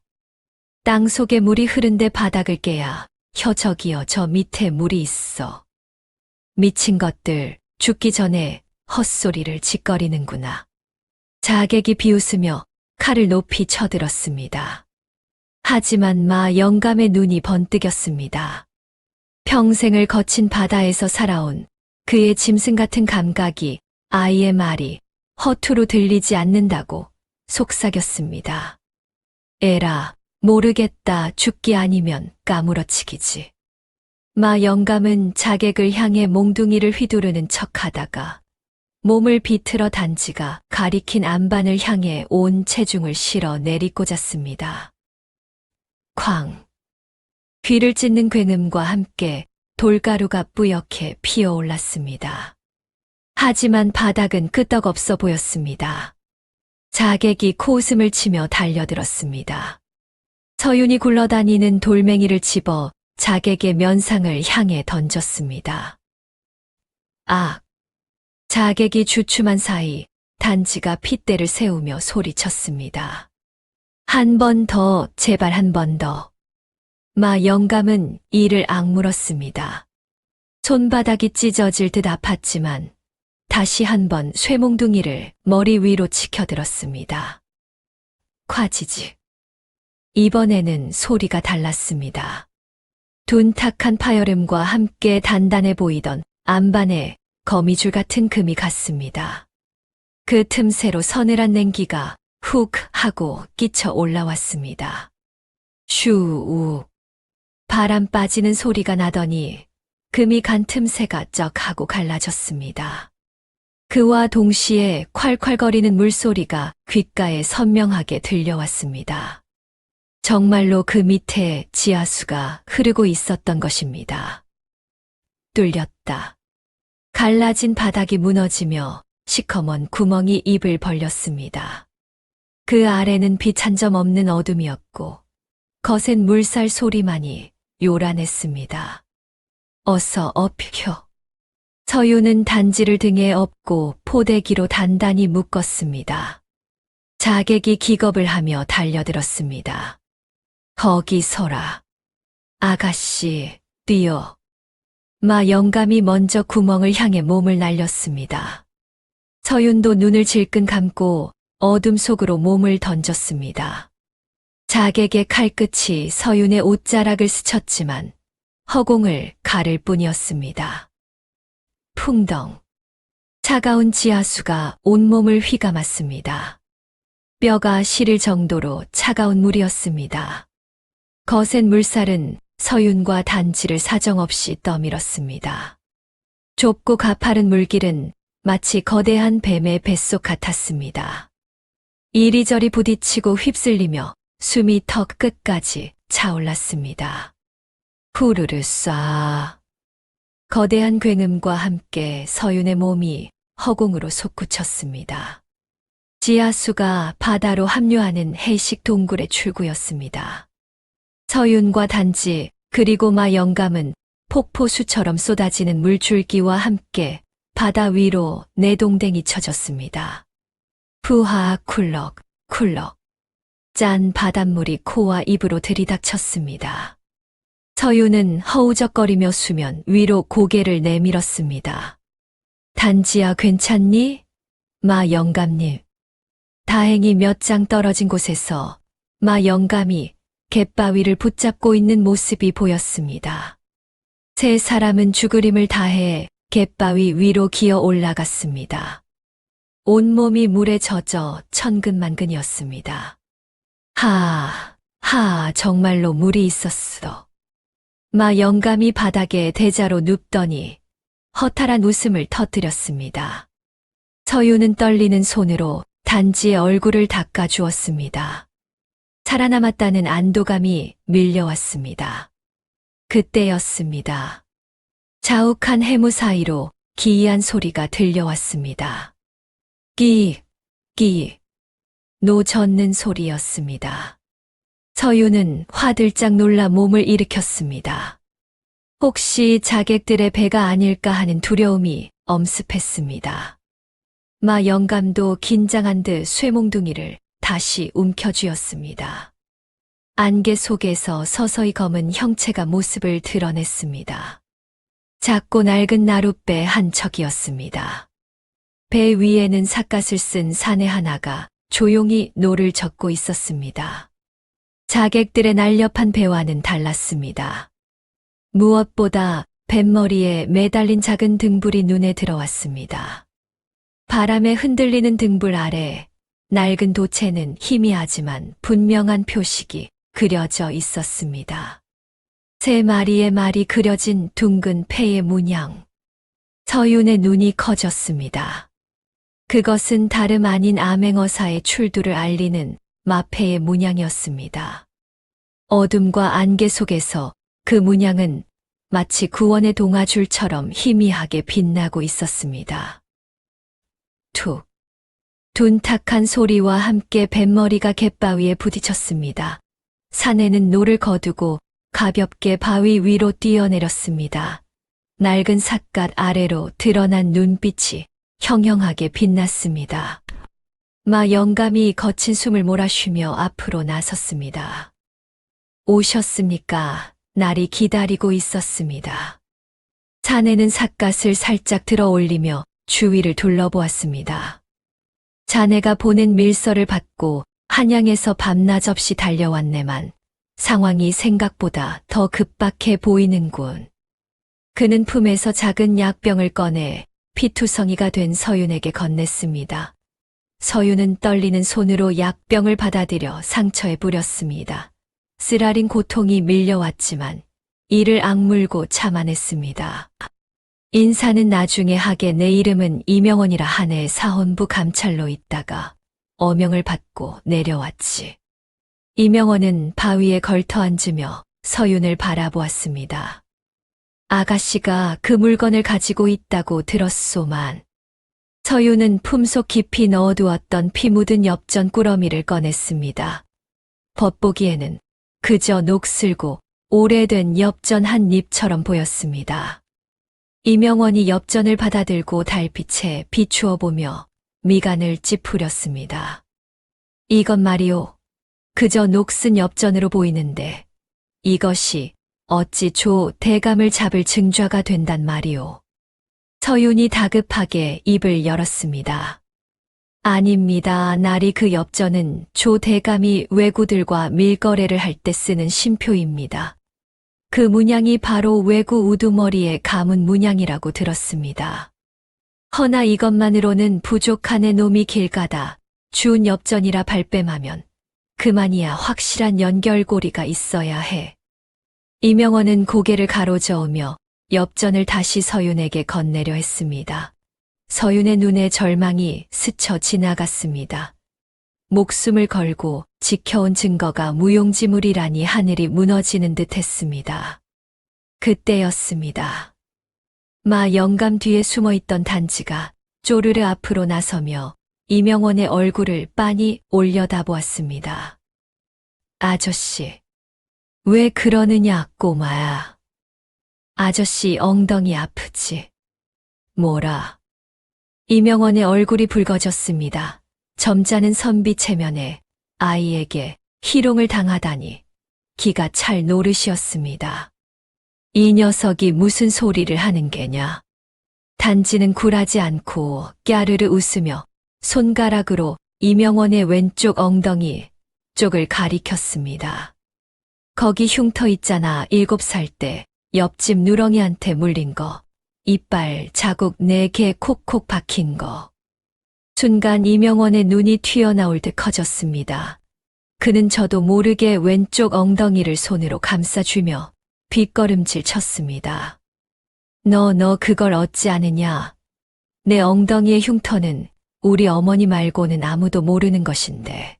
땅 속에 물이 흐른데 바닥을 깨야 저기요, 저 밑에 물이 있어. 미친 것들, 죽기 전에 헛소리를 짓거리는구나. 자객이 비웃으며 칼을 높이 쳐들었습니다. 하지만 마 영감의 눈이 번뜩였습니다. 평생을 거친 바다에서 살아온 그의 짐승 같은 감각이 아이의 말이 허투루 들리지 않는다고 속삭였습니다. 에라, 모르겠다. 죽기 아니면 까무러치기지. 마 영감은 자객을 향해 몽둥이를 휘두르는 척하다가 몸을 비틀어 단지가 가리킨 안반을 향해 온 체중을 실어 내리꽂았습니다. 쾅. 귀를 찢는 굉음과 함께 돌가루가 뿌옇게 피어올랐습니다. 하지만 바닥은 끄떡없어 보였습니다. 자객이 코웃음을 치며 달려들었습니다. 서윤이 굴러다니는 돌멩이를 집어 자객의 면상을 향해 던졌습니다. 악! 자객이 주춤한 사이 단지가 핏대를 세우며 소리쳤습니다. 한 번 더, 제발 한 번 더. 마 영감은 이를 악물었습니다. 손바닥이 찢어질 듯 아팠지만 다시 한 번 쇠몽둥이를 머리 위로 치켜들었습니다. 콰지지. 이번에는 소리가 달랐습니다. 둔탁한 파열음과 함께 단단해 보이던 안반에 거미줄 같은 금이 갔습니다. 그 틈새로 서늘한 냉기가 훅 하고 끼쳐 올라왔습니다. 슈우. 바람 빠지는 소리가 나더니 금이 간 틈새가 쩍 하고 갈라졌습니다. 그와 동시에 콸콸거리는 물소리가 귓가에 선명하게 들려왔습니다. 정말로 그 밑에 지하수가 흐르고 있었던 것입니다. 뚫렸다. 갈라진 바닥이 무너지며 시커먼 구멍이 입을 벌렸습니다. 그 아래는 빛 한 점 없는 어둠이었고 거센 물살 소리만이 요란했습니다. 어서 엎혀. 서윤은 단지를 등에 업고 포대기로 단단히 묶었습니다. 자객이 기겁을 하며 달려들었습니다. 거기 서라. 아가씨, 뛰어. 마 영감이 먼저 구멍을 향해 몸을 날렸습니다. 서윤도 눈을 질끈 감고 어둠 속으로 몸을 던졌습니다. 자객의 칼끝이 서윤의 옷자락을 스쳤지만 허공을 가를 뿐이었습니다. 풍덩. 차가운 지하수가 온몸을 휘감았습니다. 뼈가 시릴 정도로 차가운 물이었습니다. 거센 물살은 서윤과 단지를 사정없이 떠밀었습니다. 좁고 가파른 물길은 마치 거대한 뱀의 뱃속 같았습니다. 이리저리 부딪히고 휩쓸리며 숨이 턱 끝까지 차올랐습니다. 후르르 쏴. 거대한 굉음과 함께 서윤의 몸이 허공으로 솟구쳤습니다. 지하수가 바다로 합류하는 해식 동굴의 출구였습니다. 서윤과 단지 그리고 마 영감은 폭포수처럼 쏟아지는 물줄기와 함께 바다 위로 내동댕이 쳐졌습니다. 푸하 쿨럭 쿨럭. 짠 바닷물이 코와 입으로 들이닥쳤습니다. 서윤은 허우적거리며 수면 위로 고개를 내밀었습니다. 단지야 괜찮니? 마 영감님. 다행히 몇 장 떨어진 곳에서 마 영감이 갯바위를 붙잡고 있는 모습이 보였습니다. 세 사람은 죽으림을 다해 갯바위 위로 기어 올라갔습니다. 온몸이 물에 젖어 천근만근이었습니다. 정말로 물이 있었어. 마 영감이 바닥에 대자로 눕더니 허탈한 웃음을 터뜨렸습니다. 서윤은 떨리는 손으로 단지의 얼굴을 닦아주었습니다. 살아남았다는 안도감이 밀려왔습니다. 그때였습니다. 자욱한 해무 사이로 기이한 소리가 들려왔습니다. 끼 노 젓는 소리였습니다. 서윤은 화들짝 놀라 몸을 일으켰습니다. 혹시 자객들의 배가 아닐까 하는 두려움이 엄습했습니다. 마 영감도 긴장한 듯 쇠몽둥이를 다시 움켜쥐었습니다. 안개 속에서 서서히 검은 형체가 모습을 드러냈습니다. 작고 낡은 나룻배 한 척이었습니다. 배 위에는 삿갓을 쓴 사내 하나가 조용히 노를 젓고 있었습니다. 자객들의 날렵한 배와는 달랐습니다. 무엇보다 뱃머리에 매달린 작은 등불이 눈에 들어왔습니다. 바람에 흔들리는 등불 아래 낡은 도체는 희미하지만 분명한 표식이 그려져 있었습니다. 세 마리의 말이 그려진 둥근 폐의 문양. 서윤의 눈이 커졌습니다. 그것은 다름 아닌 암행어사의 출두를 알리는 마패의 문양이었습니다. 어둠과 안개 속에서 그 문양은 마치 구원의 동아줄처럼 희미하게 빛나고 있었습니다. 툭. 둔탁한 소리와 함께 뱃머리가 갯바위에 부딪혔습니다. 사내는 노를 거두고 가볍게 바위 위로 뛰어내렸습니다. 낡은 삿갓 아래로 드러난 눈빛이 형형하게 빛났습니다. 마 영감이 거친 숨을 몰아쉬며 앞으로 나섰습니다. 오셨습니까? 날이 기다리고 있었습니다. 사내는 삿갓을 살짝 들어 올리며 주위를 둘러보았습니다. 자네가 보낸 밀서를 받고 한양에서 밤낮 없이 달려왔네만 상황이 생각보다 더 급박해 보이는군. 그는 품에서 작은 약병을 꺼내 피투성이가 된 서윤에게 건넸습니다. 서윤은 떨리는 손으로 약병을 받아들여 상처에 뿌렸습니다. 쓰라린 고통이 밀려왔지만 이를 악물고 참아냈습니다. 인사는 나중에 하게 내 이름은 이명원이라 하네. 사헌부 감찰로 있다가 어명을 받고 내려왔지. 이명원은 바위에 걸터 앉으며 서윤을 바라보았습니다. 아가씨가 그 물건을 가지고 있다고 들었소만. 서윤은 품속 깊이 넣어두었던 피 묻은 엽전 꾸러미를 꺼냈습니다. 겉보기에는 그저 녹슬고 오래된 엽전 한 잎처럼 보였습니다. 이명원이 엽전을 받아들고 달빛에 비추어 보며 미간을 찌푸렸습니다. 이것 말이오. 그저 녹슨 엽전으로 보이는데 이것이 어찌 조 대감을 잡을 증좌가 된단 말이오. 서윤이 다급하게 입을 열었습니다. 아닙니다. 날이 그 엽전은 조 대감이 왜구들과 밀거래를 할 때 쓰는 신표입니다. 그 문양이 바로 외구 우두머리의 가문 문양이라고 들었습니다. 허나 이것만으로는 부족하네. 놈이 길 가다 준 엽전이라 발뺌하면 그만이야 확실한 연결고리가 있어야 해. 이명원은 고개를 가로저으며 엽전을 다시 서윤에게 건네려 했습니다. 서윤의 눈에 절망이 스쳐 지나갔습니다. 목숨을 걸고 지켜온 증거가 무용지물이라니 하늘이 무너지는 듯 했습니다. 그때였습니다. 마 영감 뒤에 숨어있던 단지가 쪼르르 앞으로 나서며 이명원의 얼굴을 빤히 올려다보았습니다. 아저씨, 왜 그러느냐 꼬마야. 아저씨 엉덩이 아프지? 뭐라? 이명원의 얼굴이 붉어졌습니다. 점잖은 선비 체면에 아이에게 희롱을 당하다니 기가 찰 노릇이었습니다. 이 녀석이 무슨 소리를 하는 게냐. 단지는 굴하지 않고 깨르르 웃으며 손가락으로 이명원의 왼쪽 엉덩이 쪽을 가리켰습니다. 거기 흉터 있잖아. 7살 때 옆집 누렁이한테 물린 거. 이빨 자국 4개 콕콕 박힌 거. 순간 이명원의 눈이 튀어나올 듯 커졌습니다. 그는 저도 모르게 왼쪽 엉덩이를 손으로 감싸주며 빗걸음질 쳤습니다. 너 그걸 어찌 아느냐? 내 엉덩이의 흉터는 우리 어머니 말고는 아무도 모르는 것인데.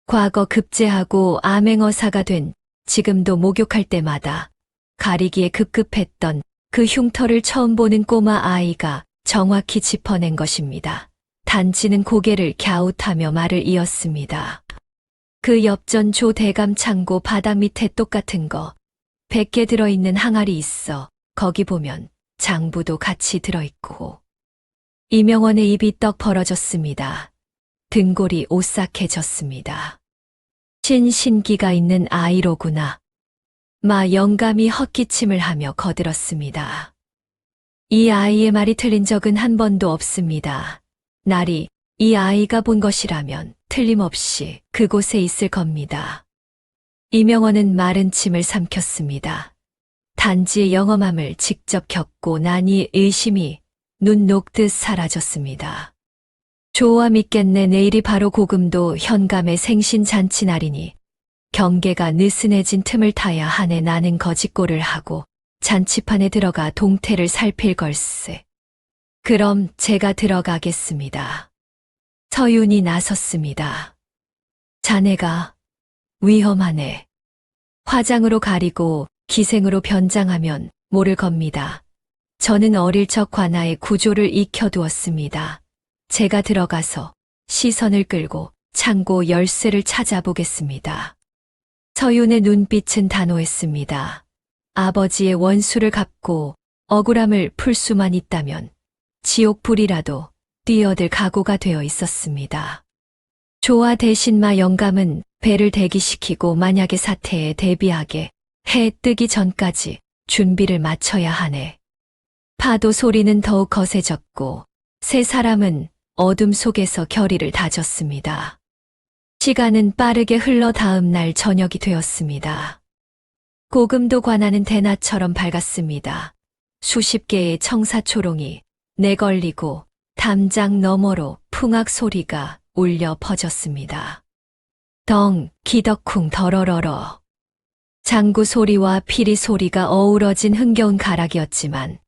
과거 급제하고 암행어사가 된 지금도 목욕할 때마다 가리기에 급급했던 그 흉터를 처음 보는 꼬마 아이가 정확히 짚어낸 것입니다. 단지는 고개를 갸웃하며 말을 이었습니다. 그 엽전 조 대감 창고 바닥 밑에 똑같은 거 100개 들어있는 항아리 있어. 거기 보면 장부도 같이 들어있고. 이명원의 입이 떡 벌어졌습니다. 등골이 오싹해졌습니다. 신기가 있는 아이로구나. 마 영감이 헛기침을 하며 거들었습니다. 이 아이의 말이 틀린 적은 한 번도 없습니다. 날이 이 아이가 본 것이라면 틀림없이 그곳에 있을 겁니다. 이명원은 마른 침을 삼켰습니다. 단지의 영험함을 직접 겪고 나니 의심이 눈 녹듯 사라졌습니다. 좋아 믿겠네. 내일이 바로 고금도 현감의 생신잔치날이니 경계가 느슨해진 틈을 타야 하네. 나는 거짓골을 하고 잔치판에 들어가 동태를 살필 걸세. 그럼 제가 들어가겠습니다. 서윤이 나섰습니다. 자네가 위험하네. 화장으로 가리고 기생으로 변장하면 모를 겁니다. 저는 어릴 적 관아의 구조를 익혀두었습니다. 제가 들어가서 시선을 끌고 창고 열쇠를 찾아보겠습니다. 서윤의 눈빛은 단호했습니다. 아버지의 원수를 갚고 억울함을 풀 수만 있다면 지옥불이라도 뛰어들 각오가 되어 있었습니다. 조화 대신 마 영감은 배를 대기시키고 만약의 사태에 대비하게 해 뜨기 전까지 준비를 마쳐야 하네. 파도 소리는 더욱 거세졌고 세 사람은 어둠 속에서 결의를 다졌습니다. 시간은 빠르게 흘러 다음 날 저녁이 되었습니다. 고금도 관아는 대낮처럼 밝았습니다. 수십 개의 청사초롱이 내걸리고 담장 너머로 풍악 소리가 울려 퍼졌습니다. 덩, 기덕쿵 더러러러. 장구 소리와 피리 소리가 어우러진 흥겨운 가락이었지만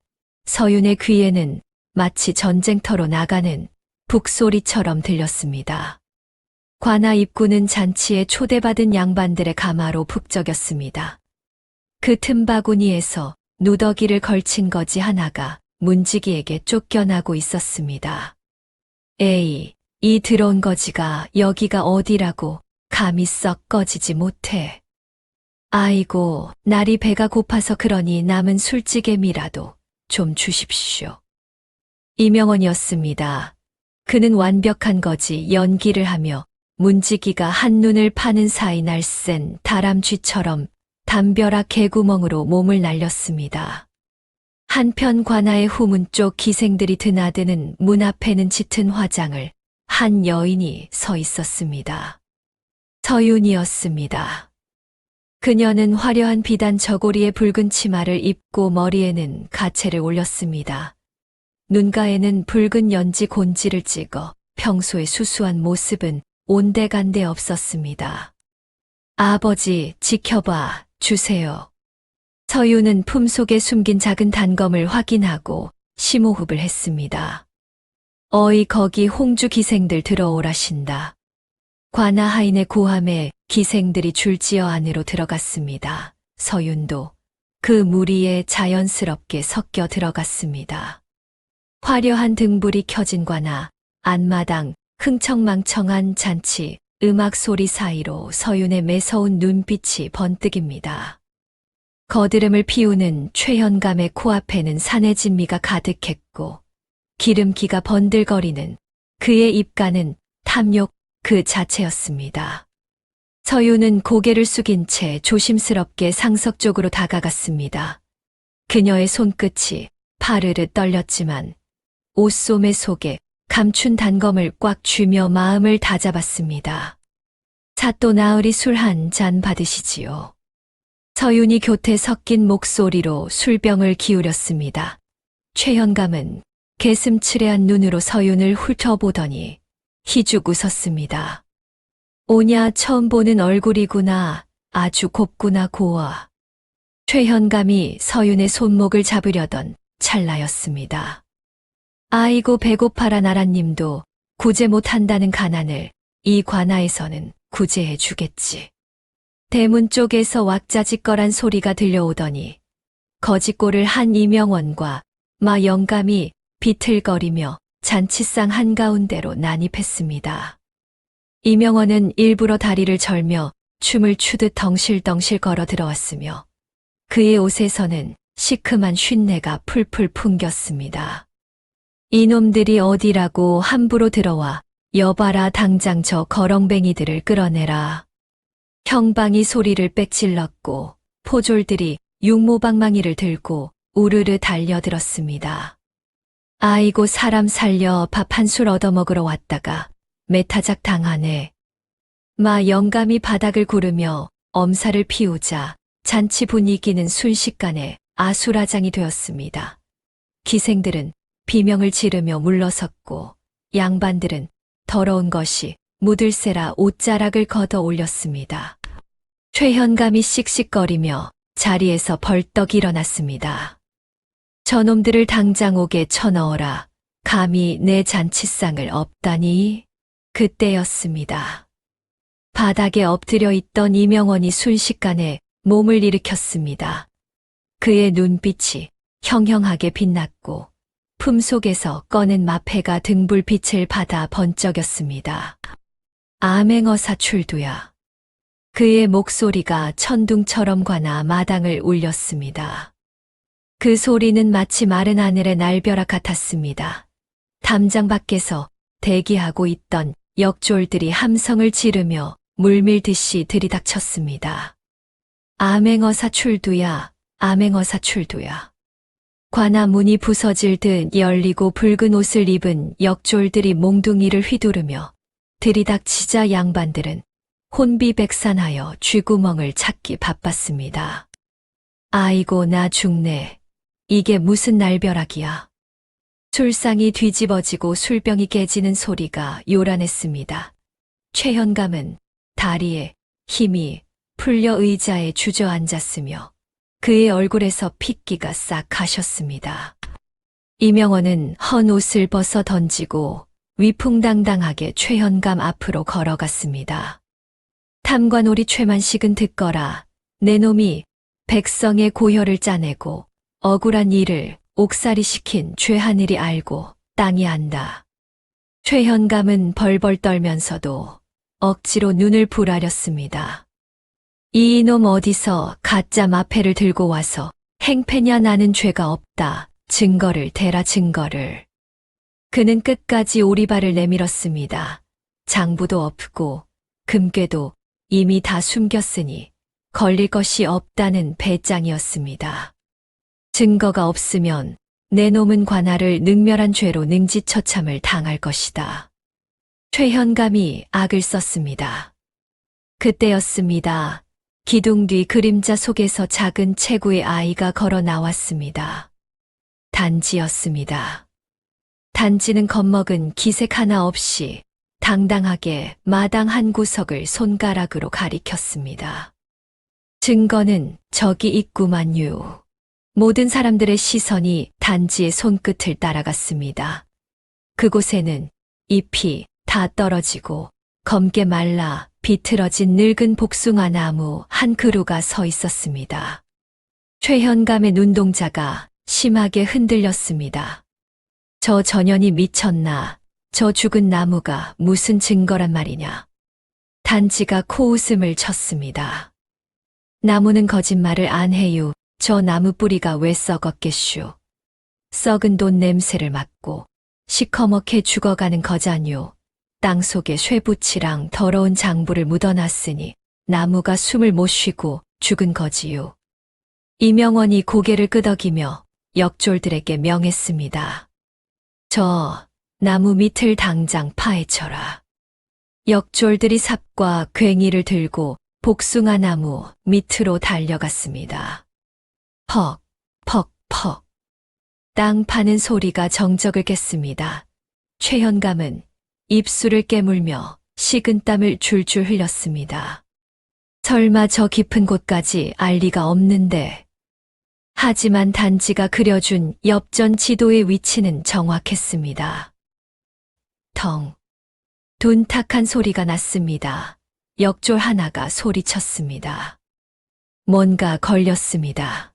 서윤의 귀에는 마치 전쟁터로 나가는 북소리처럼 들렸습니다. 관아 입구는 잔치에 초대받은 양반들의 가마로 북적였습니다. 그 틈바구니에서 누더기를 걸친 거지 하나가 문지기에게 쫓겨나고 있었습니다. 에이, 이 들어온 거지가 여기가 어디라고 감히 썩 꺼지지 못해. 아이고, 날이 배가 고파서 그러니 남은 술찌개미라도 좀 주십시오. 이명원이었습니다. 그는 완벽한 거지 연기를 하며 문지기가 한눈을 파는 사이 날쌘 다람쥐처럼 담벼락 개구멍으로 몸을 날렸습니다. 한편 관아의 후문 쪽 기생들이 드나드는 문 앞에는 짙은 화장을 한 여인이 서 있었습니다. 서윤이었습니다. 그녀는 화려한 비단 저고리의 붉은 치마를 입고 머리에는 가채를 올렸습니다. 눈가에는 붉은 연지 곤지를 찍어 평소의 수수한 모습은 온데간데 없었습니다. 아버지, 지켜봐, 주세요. 서유는 품속에 숨긴 작은 단검을 확인하고 심호흡을 했습니다. 어이 거기 홍주 기생들 들어오라신다. 관아 하인의 고함에 기생들이 줄지어 안으로 들어갔습니다. 서윤도 그 무리에 자연스럽게 섞여 들어갔습니다. 화려한 등불이 켜진 관아, 안마당, 흥청망청한 잔치, 음악 소리 사이로 서윤의 매서운 눈빛이 번뜩입니다. 거드름을 피우는 최현감의 코앞에는 산의 진미가 가득했고 기름기가 번들거리는 그의 입가는 탐욕 그 자체였습니다. 서윤은 고개를 숙인 채 조심스럽게 상석 쪽으로 다가갔습니다. 그녀의 손끝이 파르르 떨렸지만 옷소매 속에 감춘 단검을 꽉 쥐며 마음을 다잡았습니다. 사또 나으리 술 한 잔 받으시지요. 서윤이 곁에 섞인 목소리로 술병을 기울였습니다. 최현감은 개슴츠레한 눈으로 서윤을 훑어보더니 희죽 웃었습니다. 오냐 처음 보는 얼굴이구나. 아주 곱구나 고와. 최현감이 서윤의 손목을 잡으려던 찰나였습니다. 아이고 배고파라 나라님도 구제 못한다는 가난을 이 관아에서는 구제해 주겠지. 대문 쪽에서 왁자지껄한 소리가 들려오더니 거짓골을 한 이명원과 마 영감이 비틀거리며 잔치상 한가운데로 난입했습니다. 이명원은 일부러 다리를 절며 춤을 추듯 덩실덩실 걸어 들어왔으며 그의 옷에서는 시큼한 쉰내가 풀풀 풍겼습니다. 이놈들이 어디라고 함부로 들어와 여봐라 당장 저 거렁뱅이들을 끌어내라. 형방이 소리를 빽질렀고 포졸들이 육모방망이를 들고 우르르 달려들었습니다. 아이고 사람 살려 밥 한 술 얻어먹으러 왔다가 메타작 당하네. 마 영감이 바닥을 구르며 엄살을 피우자 잔치 분위기는 순식간에 아수라장이 되었습니다. 기생들은 비명을 지르며 물러섰고 양반들은 더러운 것이 묻을새라 옷자락을 걷어 올렸습니다. 최현감이 씩씩거리며 자리에서 벌떡 일어났습니다. 저놈들을 당장 옥에 쳐넣어라. 감히 내 잔치상을 업다니. 그때였습니다. 바닥에 엎드려 있던 이명원이 순식간에 몸을 일으켰습니다. 그의 눈빛이 형형하게 빛났고 품속에서 꺼낸 마패가 등불빛을 받아 번쩍였습니다. 암행어사 출두야. 그의 목소리가 천둥처럼 관아 마당을 울렸습니다. 그 소리는 마치 마른 하늘의 날벼락 같았습니다. 담장 밖에서 대기하고 있던 역졸들이 함성을 지르며 물밀듯이 들이닥쳤습니다. 암행어사 출두야, 암행어사 출두야. 관아 문이 부서질 듯 열리고 붉은 옷을 입은 역졸들이 몽둥이를 휘두르며 들이닥치자 양반들은 혼비백산하여 쥐구멍을 찾기 바빴습니다. 아이고 나 죽네. 이게 무슨 날벼락이야. 술상이 뒤집어지고 술병이 깨지는 소리가 요란했습니다. 최현감은 다리에 힘이 풀려 의자에 주저앉았으며 그의 얼굴에서 핏기가 싹 가셨습니다. 이명원은 헌 옷을 벗어 던지고 위풍당당하게 최현감 앞으로 걸어갔습니다. 탐관오리 최만식은 듣거라. 내 놈이 백성의 고혈을 짜내고 억울한 일을 옥살이 시킨 죄하늘이 알고 땅이 안다. 최현감은 벌벌 떨면서도 억지로 눈을 부라렸습니다. 이놈 어디서 가짜 마패를 들고 와서 행패냐 나는 죄가 없다. 증거를 대라 증거를. 그는 끝까지 오리발을 내밀었습니다. 장부도 없고 금괴도 이미 다 숨겼으니 걸릴 것이 없다는 배짱이었습니다. 증거가 없으면 내 놈은 관아를 능멸한 죄로 능지처참을 당할 것이다. 최현감이 악을 썼습니다. 그때였습니다. 기둥 뒤 그림자 속에서 작은 체구의 아이가 걸어 나왔습니다. 단지였습니다. 단지는 겁먹은 기색 하나 없이 당당하게 마당 한 구석을 손가락으로 가리켰습니다. 증거는 저기 있구만요. 모든 사람들의 시선이 단지의 손끝을 따라갔습니다. 그곳에는 잎이 다 떨어지고 검게 말라 비틀어진 늙은 복숭아 나무 한 그루가 서 있었습니다. 최현감의 눈동자가 심하게 흔들렸습니다. 저 전현이 미쳤나? 저 죽은 나무가 무슨 증거란 말이냐? 단지가 코웃음을 쳤습니다. 나무는 거짓말을 안 해요. 저 나무 뿌리가 왜 썩었겠슈? 썩은 돈 냄새를 맡고 시커멓게 죽어가는 거잖요. 땅속에 쇠붙이랑 더러운 장부를 묻어놨으니 나무가 숨을 못 쉬고 죽은 거지요. 이명원이 고개를 끄덕이며 역졸들에게 명했습니다. 저 나무 밑을 당장 파헤쳐라. 역졸들이 삽과 괭이를 들고 복숭아 나무 밑으로 달려갔습니다. 퍽, 퍽, 퍽. 땅 파는 소리가 정적을 깼습니다. 최현감은 입술을 깨물며 식은땀을 줄줄 흘렸습니다. 설마 저 깊은 곳까지 알 리가 없는데. 하지만 단지가 그려준 엽전 지도의 위치는 정확했습니다. 덩. 둔탁한 소리가 났습니다. 역졸 하나가 소리쳤습니다. 뭔가 걸렸습니다.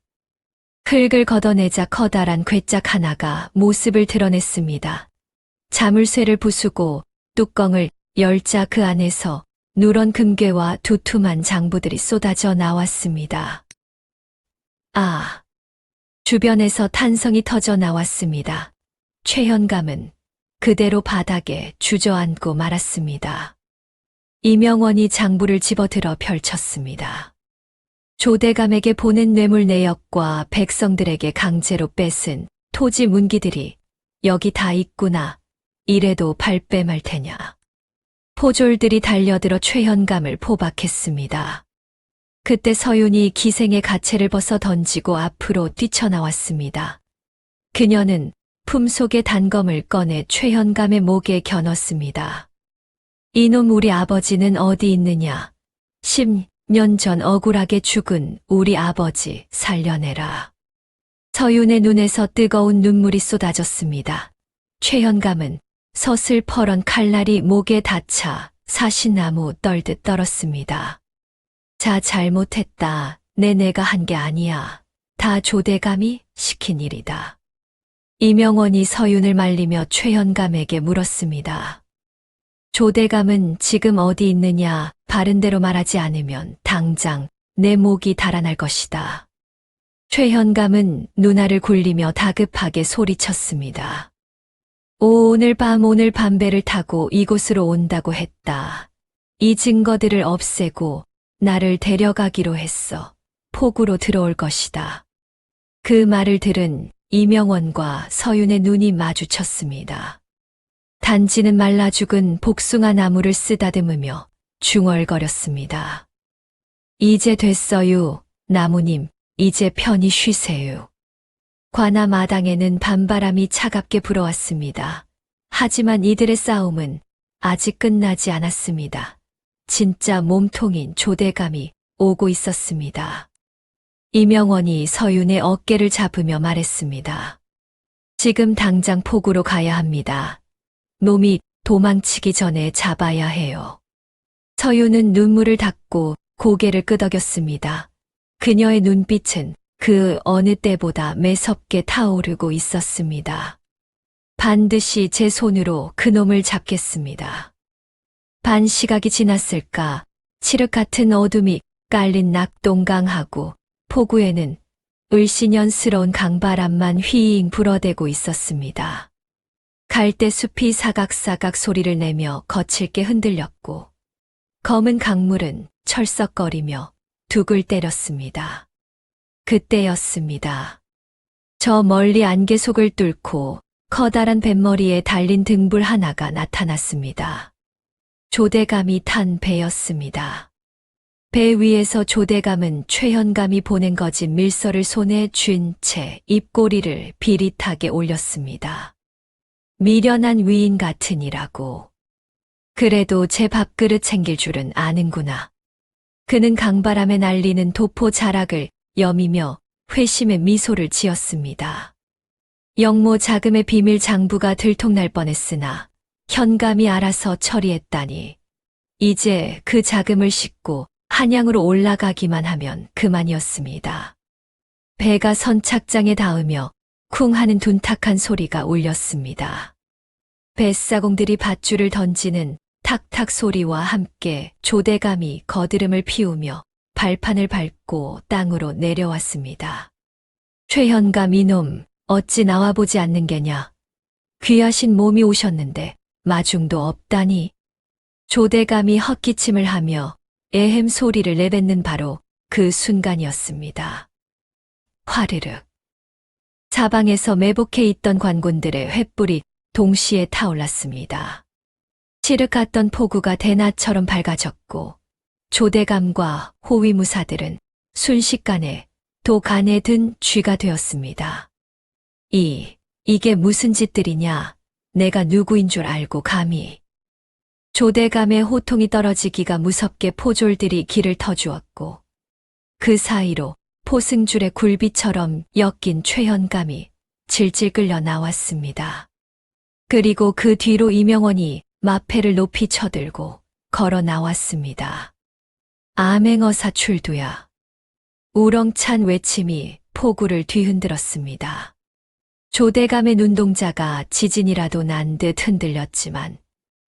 흙을 걷어내자 커다란 괴짝 하나가 모습을 드러냈습니다. 자물쇠를 부수고 뚜껑을 열자 그 안에서 누런 금괴와 두툼한 장부들이 쏟아져 나왔습니다. 아! 주변에서 탄성이 터져 나왔습니다. 최현감은 그대로 바닥에 주저앉고 말았습니다. 이명원이 장부를 집어들어 펼쳤습니다. 조대감에게 보낸 뇌물 내역과 백성들에게 강제로 뺏은 토지 문기들이 여기 다 있구나. 이래도 발뺌할 테냐. 포졸들이 달려들어 최현감을 포박했습니다. 그때 서윤이 기생의 가채를 벗어 던지고 앞으로 뛰쳐나왔습니다. 그녀는 품속의 단검을 꺼내 최현감의 목에 겨눴습니다. 이놈 우리 아버지는 어디 있느냐? 10년 전 억울하게 죽은 우리 아버지 살려내라. 서윤의 눈에서 뜨거운 눈물이 쏟아졌습니다. 최현감은 서슬퍼런 칼날이 목에 닿자 사시나무 떨듯 떨었습니다. 자, 잘못했다. 내가 한 게 아니야. 다 조대감이 시킨 일이다. 이명원이 서윤을 말리며 최현감에게 물었습니다. 조대감은 지금 어디 있느냐? 바른대로 말하지 않으면 당장 내 목이 달아날 것이다. 최현감은 눈알을 굴리며 다급하게 소리쳤습니다. 오늘 밤 배를 타고 이곳으로 온다고 했다. 이 증거들을 없애고 나를 데려가기로 했어. 폭우로 들어올 것이다. 그 말을 들은 이명원과 서윤의 눈이 마주쳤습니다. 단지는 말라 죽은 복숭아 나무를 쓰다듬으며 중얼거렸습니다. 이제 됐어요. 나무님, 이제 편히 쉬세요. 관아 마당에는 밤바람이 차갑게 불어왔습니다. 하지만 이들의 싸움은 아직 끝나지 않았습니다. 진짜 몸통인 조대감이 오고 있었습니다. 이명원이 서윤의 어깨를 잡으며 말했습니다. 지금 당장 폭우로 가야 합니다. 놈이 도망치기 전에 잡아야 해요. 서윤은 눈물을 닦고 고개를 끄덕였습니다. 그녀의 눈빛은 그 어느 때보다 매섭게 타오르고 있었습니다. 반드시 제 손으로 그놈을 잡겠습니다. 반 시각이 지났을까 칠흑 같은 어둠이 깔린 낙동강하고 포구에는 을씨년스러운 강바람만 휘잉 불어대고 있었습니다. 갈대숲이 사각사각 소리를 내며 거칠게 흔들렸고 검은 강물은 철썩거리며 둑을 때렸습니다. 그때였습니다. 저 멀리 안개 속을 뚫고 커다란 뱃머리에 달린 등불 하나가 나타났습니다. 조대감이 탄 배였습니다. 배 위에서 조대감은 최현감이 보낸 거짓 밀서를 손에 쥔 채 입꼬리를 비릿하게 올렸습니다. 미련한 위인 같으니라고. 그래도 제 밥그릇 챙길 줄은 아는구나. 그는 강바람에 날리는 도포 자락을 여미며 회심의 미소를 지었습니다. 영모 자금의 비밀 장부가 들통날 뻔했으나 현감이 알아서 처리했다니 이제 그 자금을 싣고 한양으로 올라가기만 하면 그만이었습니다. 배가 선착장에 닿으며 쿵 하는 둔탁한 소리가 울렸습니다. 뱃사공들이 밧줄을 던지는 탁탁 소리와 함께 조대감이 거드름을 피우며 발판을 밟고 땅으로 내려왔습니다. 최현감 이놈 어찌 나와보지 않는 게냐. 귀하신 몸이 오셨는데 마중도 없다니. 조대감이 헛기침을 하며 에헴 소리를 내뱉는 바로 그 순간이었습니다. 화르륵. 사방에서 매복해 있던 관군들의 횃불이 동시에 타올랐습니다. 칠흑 갔던 포구가 대낮처럼 밝아졌고 조대감과 호위무사들은 순식간에 도간에 든 쥐가 되었습니다. 이게 무슨 짓들이냐. 내가 누구인 줄 알고 감히. 조대감의 호통이 떨어지기가 무섭게 포졸들이 길을 터주었고 그 사이로 포승줄의 굴비처럼 엮인 최현감이 질질 끌려 나왔습니다. 그리고 그 뒤로 이명원이 마패를 높이 쳐들고 걸어 나왔습니다. 암행어사 출두야. 우렁찬 외침이 포구를 뒤흔들었습니다. 조대감의 눈동자가 지진이라도 난 듯 흔들렸지만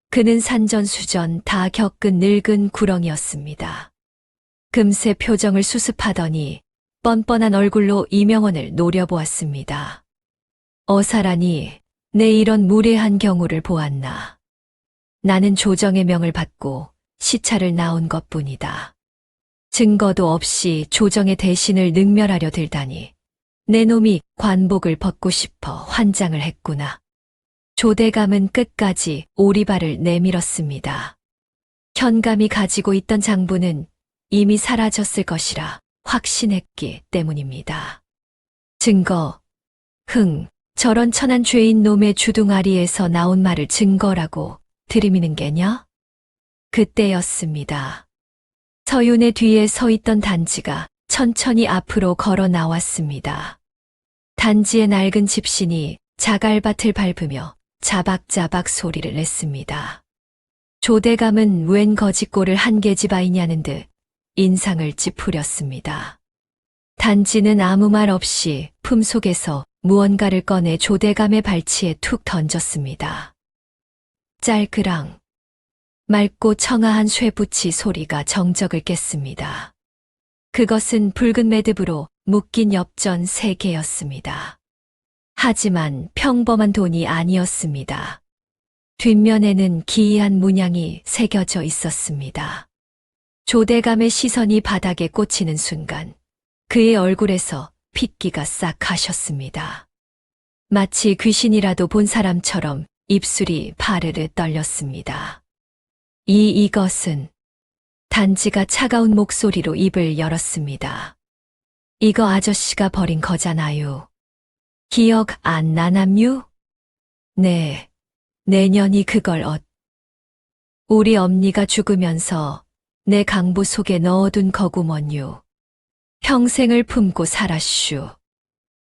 그는 산전수전 다 겪은 늙은 구렁이었습니다. 금세 표정을 수습하더니 뻔뻔한 얼굴로 이명원을 노려보았습니다. 어사라니 내 이런 무례한 경우를 보았나. 나는 조정의 명을 받고 시차를 나온 것뿐이다. 증거도 없이 조정의 대신을 능멸하려 들다니 내 놈이 관복을 벗고 싶어 환장을 했구나. 조대감은 끝까지 오리발을 내밀었습니다. 현감이 가지고 있던 장부는 이미 사라졌을 것이라 확신했기 때문입니다. 증거, 저런 천한 죄인 놈의 주둥아리에서 나온 말을 증거라고 들이미는 게냐? 그때였습니다. 서윤의 뒤에 서 있던 단지가 천천히 앞으로 걸어 나왔습니다. 단지의 낡은 집신이 자갈밭을 밟으며 자박자박 소리를 냈습니다. 조대감은 웬 거짓골을 한 계집아이냐는 듯 인상을 찌푸렸습니다. 단지는 아무 말 없이 품속에서 무언가를 꺼내 조대감의 발치에 툭 던졌습니다. 짤그랑. 맑고 청아한 쇠붙이 소리가 정적을 깼습니다. 그것은 붉은 매듭으로 묶인 엽전 3개였습니다. 하지만 평범한 돈이 아니었습니다. 뒷면에는 기이한 문양이 새겨져 있었습니다. 조대감의 시선이 바닥에 꽂히는 순간 그의 얼굴에서 핏기가 싹 가셨습니다. 마치 귀신이라도 본 사람처럼 입술이 파르르 떨렸습니다. 이것은 단지가 차가운 목소리로 입을 열었습니다. 이거 아저씨가 버린 거잖아요. 기억 안 나남유? 네, 내년이 그걸 우리 엄니가 죽으면서 내 강부 속에 넣어둔 거구먼유. 평생을 품고 살았슈.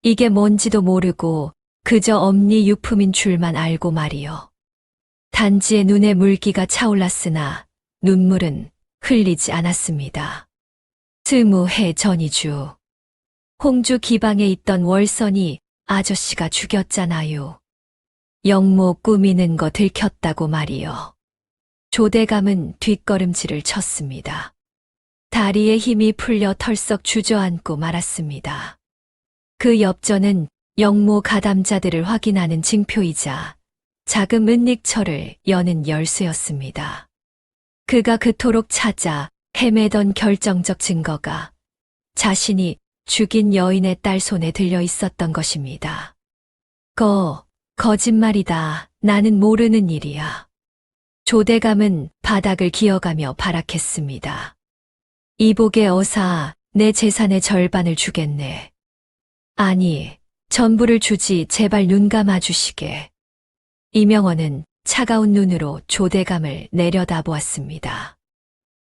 이게 뭔지도 모르고 그저 엄니 유품인 줄만 알고 말이요. 단지의 눈에 물기가 차올랐으나 눈물은 흘리지 않았습니다. 20해 전이주. 홍주 기방에 있던 월선이 아저씨가 죽였잖아요. 영모 꾸미는 거 들켰다고 말이요. 조대감은 뒷걸음질을 쳤습니다. 다리에 힘이 풀려 털썩 주저앉고 말았습니다. 그 엽전은 영모 가담자들을 확인하는 징표이자 자금 은닉처를 여는 열쇠였습니다. 그가 그토록 찾아 헤매던 결정적 증거가 자신이 죽인 여인의 딸 손에 들려 있었던 것입니다. 거짓말이다. 나는 모르는 일이야. 조대감은 바닥을 기어가며 발악했습니다. 이복의 어사, 내 재산의 절반을 주겠네. 아니, 전부를 주지 제발 눈 감아주시게. 이명원은 차가운 눈으로 조대감을 내려다보았습니다.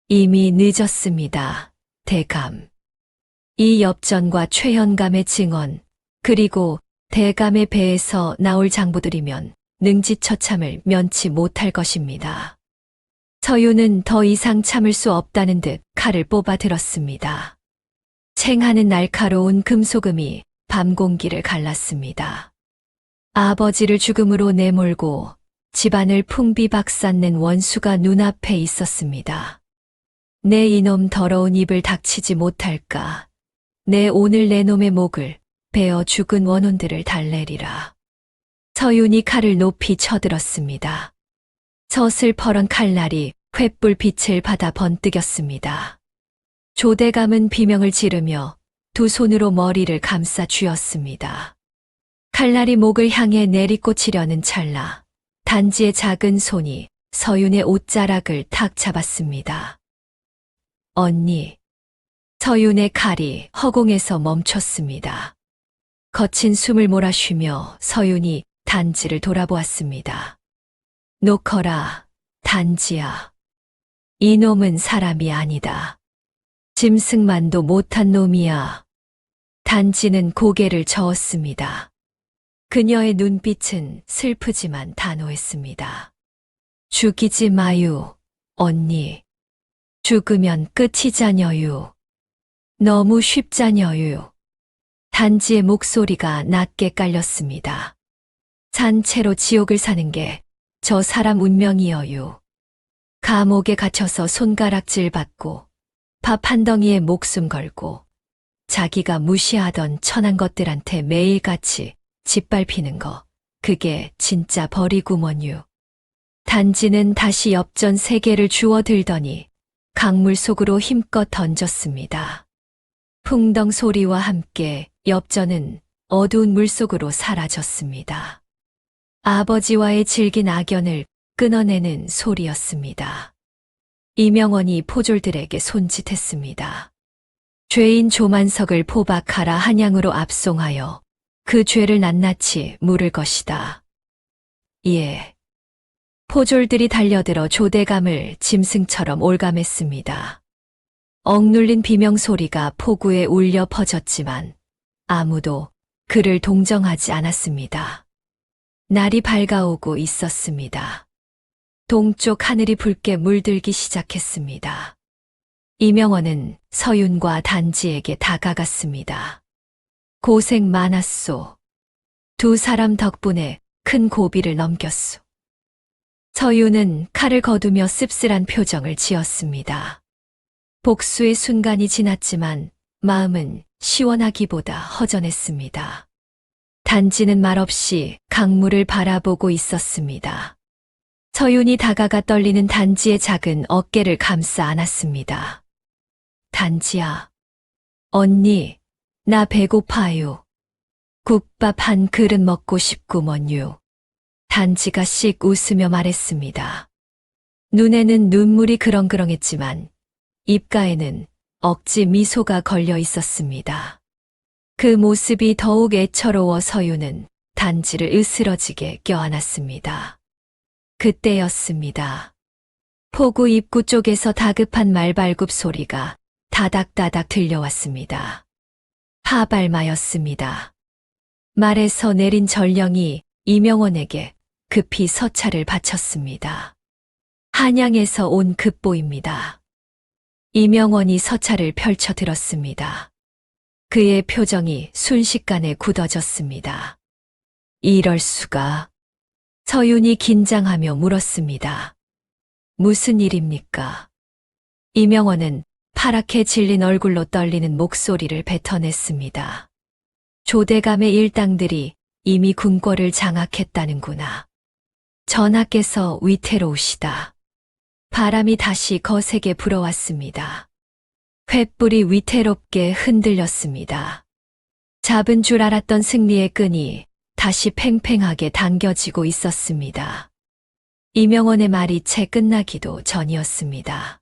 이미 늦었습니다, 대감. 이 엽전과 최현감의 증언, 그리고 대감의 배에서 나올 장부들이면 능지처참을 면치 못할 것입니다. 서윤은 더 이상 참을 수 없다는 듯 칼을 뽑아 들었습니다. 챙하는 날카로운 금소금이 밤 공기를 갈랐습니다. 아버지를 죽음으로 내몰고 집안을 풍비박산낸 원수가 눈앞에 있었습니다. 내 이놈 더러운 입을 닥치지 못할까. 내 오늘 내 놈의 목을 베어 죽은 원혼들을 달래리라. 서윤이 칼을 높이 쳐들었습니다. 서슬퍼런 칼날이 횃불 빛을 받아 번뜩였습니다. 조대감은 비명을 지르며 두 손으로 머리를 감싸 쥐었습니다. 칼날이 목을 향해 내리꽂히려는 찰나 단지의 작은 손이 서윤의 옷자락을 탁 잡았습니다. 언니. 서윤의 칼이 허공에서 멈췄습니다. 거친 숨을 몰아쉬며 서윤이 단지를 돌아보았습니다. 놓거라, 단지야. 이놈은 사람이 아니다. 짐승만도 못한 놈이야. 단지는 고개를 저었습니다. 그녀의 눈빛은 슬프지만 단호했습니다. 죽이지 마유, 언니. 죽으면 끝이자녀유. 너무 쉽자녀유. 단지의 목소리가 낮게 깔렸습니다. 산채로 지옥을 사는 게 저 사람 운명이여유. 감옥에 갇혀서 손가락질 받고 밥 한 덩이에 목숨 걸고 자기가 무시하던 천한 것들한테 매일같이 짓밟히는 거, 그게 진짜 버리구먼유. 단지는 다시 엽전 3개를 주워 들더니 강물 속으로 힘껏 던졌습니다. 풍덩 소리와 함께 엽전은 어두운 물속으로 사라졌습니다. 아버지와의 질긴 악연을 끊어내는 소리였습니다. 이명원이 포졸들에게 손짓했습니다. 죄인 조만석을 포박하라 한양으로 압송하여 그 죄를 낱낱이 물을 것이다. 예. 포졸들이 달려들어 조대감을 짐승처럼 올감했습니다. 억눌린 비명소리가 포구에 울려 퍼졌지만 아무도 그를 동정하지 않았습니다. 날이 밝아오고 있었습니다. 동쪽 하늘이 붉게 물들기 시작했습니다. 이명원은 서윤과 단지에게 다가갔습니다. 고생 많았소. 두 사람 덕분에 큰 고비를 넘겼소. 서윤은 칼을 거두며 씁쓸한 표정을 지었습니다. 복수의 순간이 지났지만 마음은 시원하기보다 허전했습니다. 단지는 말없이 강물을 바라보고 있었습니다. 서윤이 다가가 떨리는 단지의 작은 어깨를 감싸 안았습니다. 단지야. 언니, 나 배고파요. 국밥 한 그릇 먹고 싶구먼요. 단지가 씩 웃으며 말했습니다. 눈에는 눈물이 그렁그렁했지만 입가에는 억지 미소가 걸려 있었습니다. 그 모습이 더욱 애처로워 서윤은 단지를 으스러지게 껴안았습니다. 그때였습니다. 포구 입구 쪽에서 다급한 말발굽 소리가 다닥다닥 들려왔습니다. 하발마였습니다. 말에서 내린 전령이 이명원에게 급히 서찰을 바쳤습니다. 한양에서 온 급보입니다. 이명원이 서찰을 펼쳐 들었습니다. 그의 표정이 순식간에 굳어졌습니다. 이럴 수가. 서윤이 긴장하며 물었습니다. 무슨 일입니까? 이명원은 파랗게 질린 얼굴로 떨리는 목소리를 뱉어냈습니다. 조대감의 일당들이 이미 궁궐을 장악했다는구나. 전하께서 위태로우시다. 바람이 다시 거세게 불어왔습니다. 횃불이 위태롭게 흔들렸습니다. 잡은 줄 알았던 승리의 끈이 다시 팽팽하게 당겨지고 있었습니다. 이명원의 말이 채 끝나기도 전이었습니다.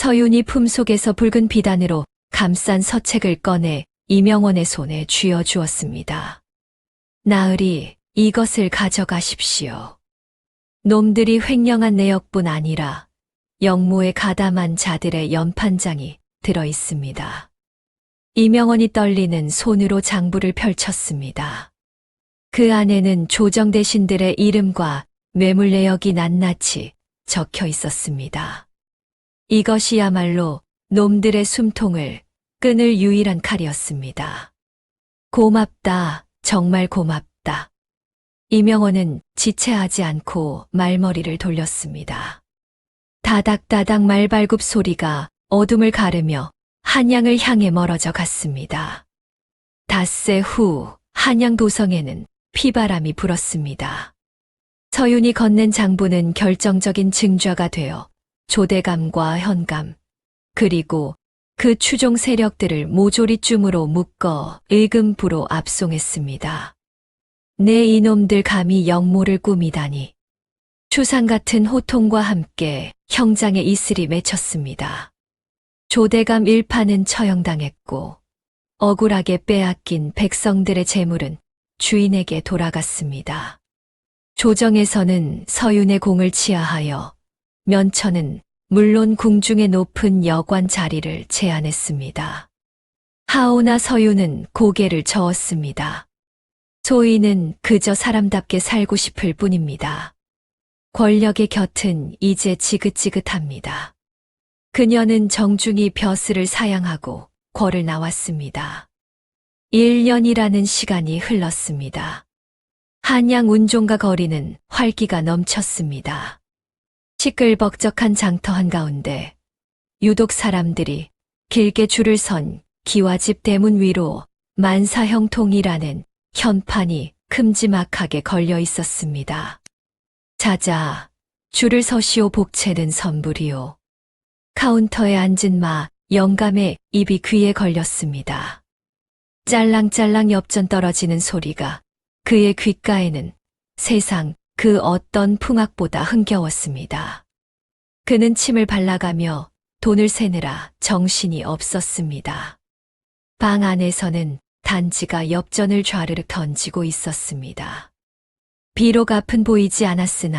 서윤이 품속에서 붉은 비단으로 감싼 서책을 꺼내 이명원의 손에 쥐어 주었습니다. 나으리, 이것을 가져가십시오. 놈들이 횡령한 내역뿐 아니라 영모에 가담한 자들의 연판장이 들어 있습니다. 이명원이 떨리는 손으로 장부를 펼쳤습니다. 그 안에는 조정대신들의 이름과 매물 내역이 낱낱이 적혀 있었습니다. 이것이야말로 놈들의 숨통을 끊을 유일한 칼이었습니다. 고맙다, 정말 고맙다. 이명원은 지체하지 않고 말머리를 돌렸습니다. 다닥다닥 말발굽 소리가 어둠을 가르며 한양을 향해 멀어져 갔습니다. 닷새 후 한양 도성에는 피바람이 불었습니다. 서윤이 건넨 장부는 결정적인 증좌가 되어 조대감과 현감, 그리고 그 추종 세력들을 모조리쯤으로 묶어 일금부로 압송했습니다. 내 이놈들 감히 영모를 꾸미다니. 추상 같은 호통과 함께 형장의 이슬이 맺혔습니다. 조대감 일파는 처형당했고 억울하게 빼앗긴 백성들의 재물은 주인에게 돌아갔습니다. 조정에서는 서윤의 공을 치하하여 면천은 물론 궁중의 높은 여관 자리를 제안했습니다. 하오나 서윤은 고개를 저었습니다. 소인은 그저 사람답게 살고 싶을 뿐입니다. 권력의 곁은 이제 지긋지긋합니다. 그녀는 정중히 벼슬을 사양하고 궐을 나왔습니다. 1년이라는 시간이 흘렀습니다. 한양 운종가 거리는 활기가 넘쳤습니다. 시끌벅적한 장터 한가운데 유독 사람들이 길게 줄을 선 기와집 대문 위로 만사형통이라는 현판이 큼지막하게 걸려 있었습니다. 자자, 줄을 서시오. 복채는 선불이요. 카운터에 앉은 마 영감의 입이 귀에 걸렸습니다. 짤랑짤랑 엽전 떨어지는 소리가 그의 귓가에는 세상 그 어떤 풍악보다 흥겨웠습니다. 그는 침을 발라가며 돈을 세느라 정신이 없었습니다. 방 안에서는 단지가 엽전을 좌르륵 던지고 있었습니다. 비록 앞은 보이지 않았으나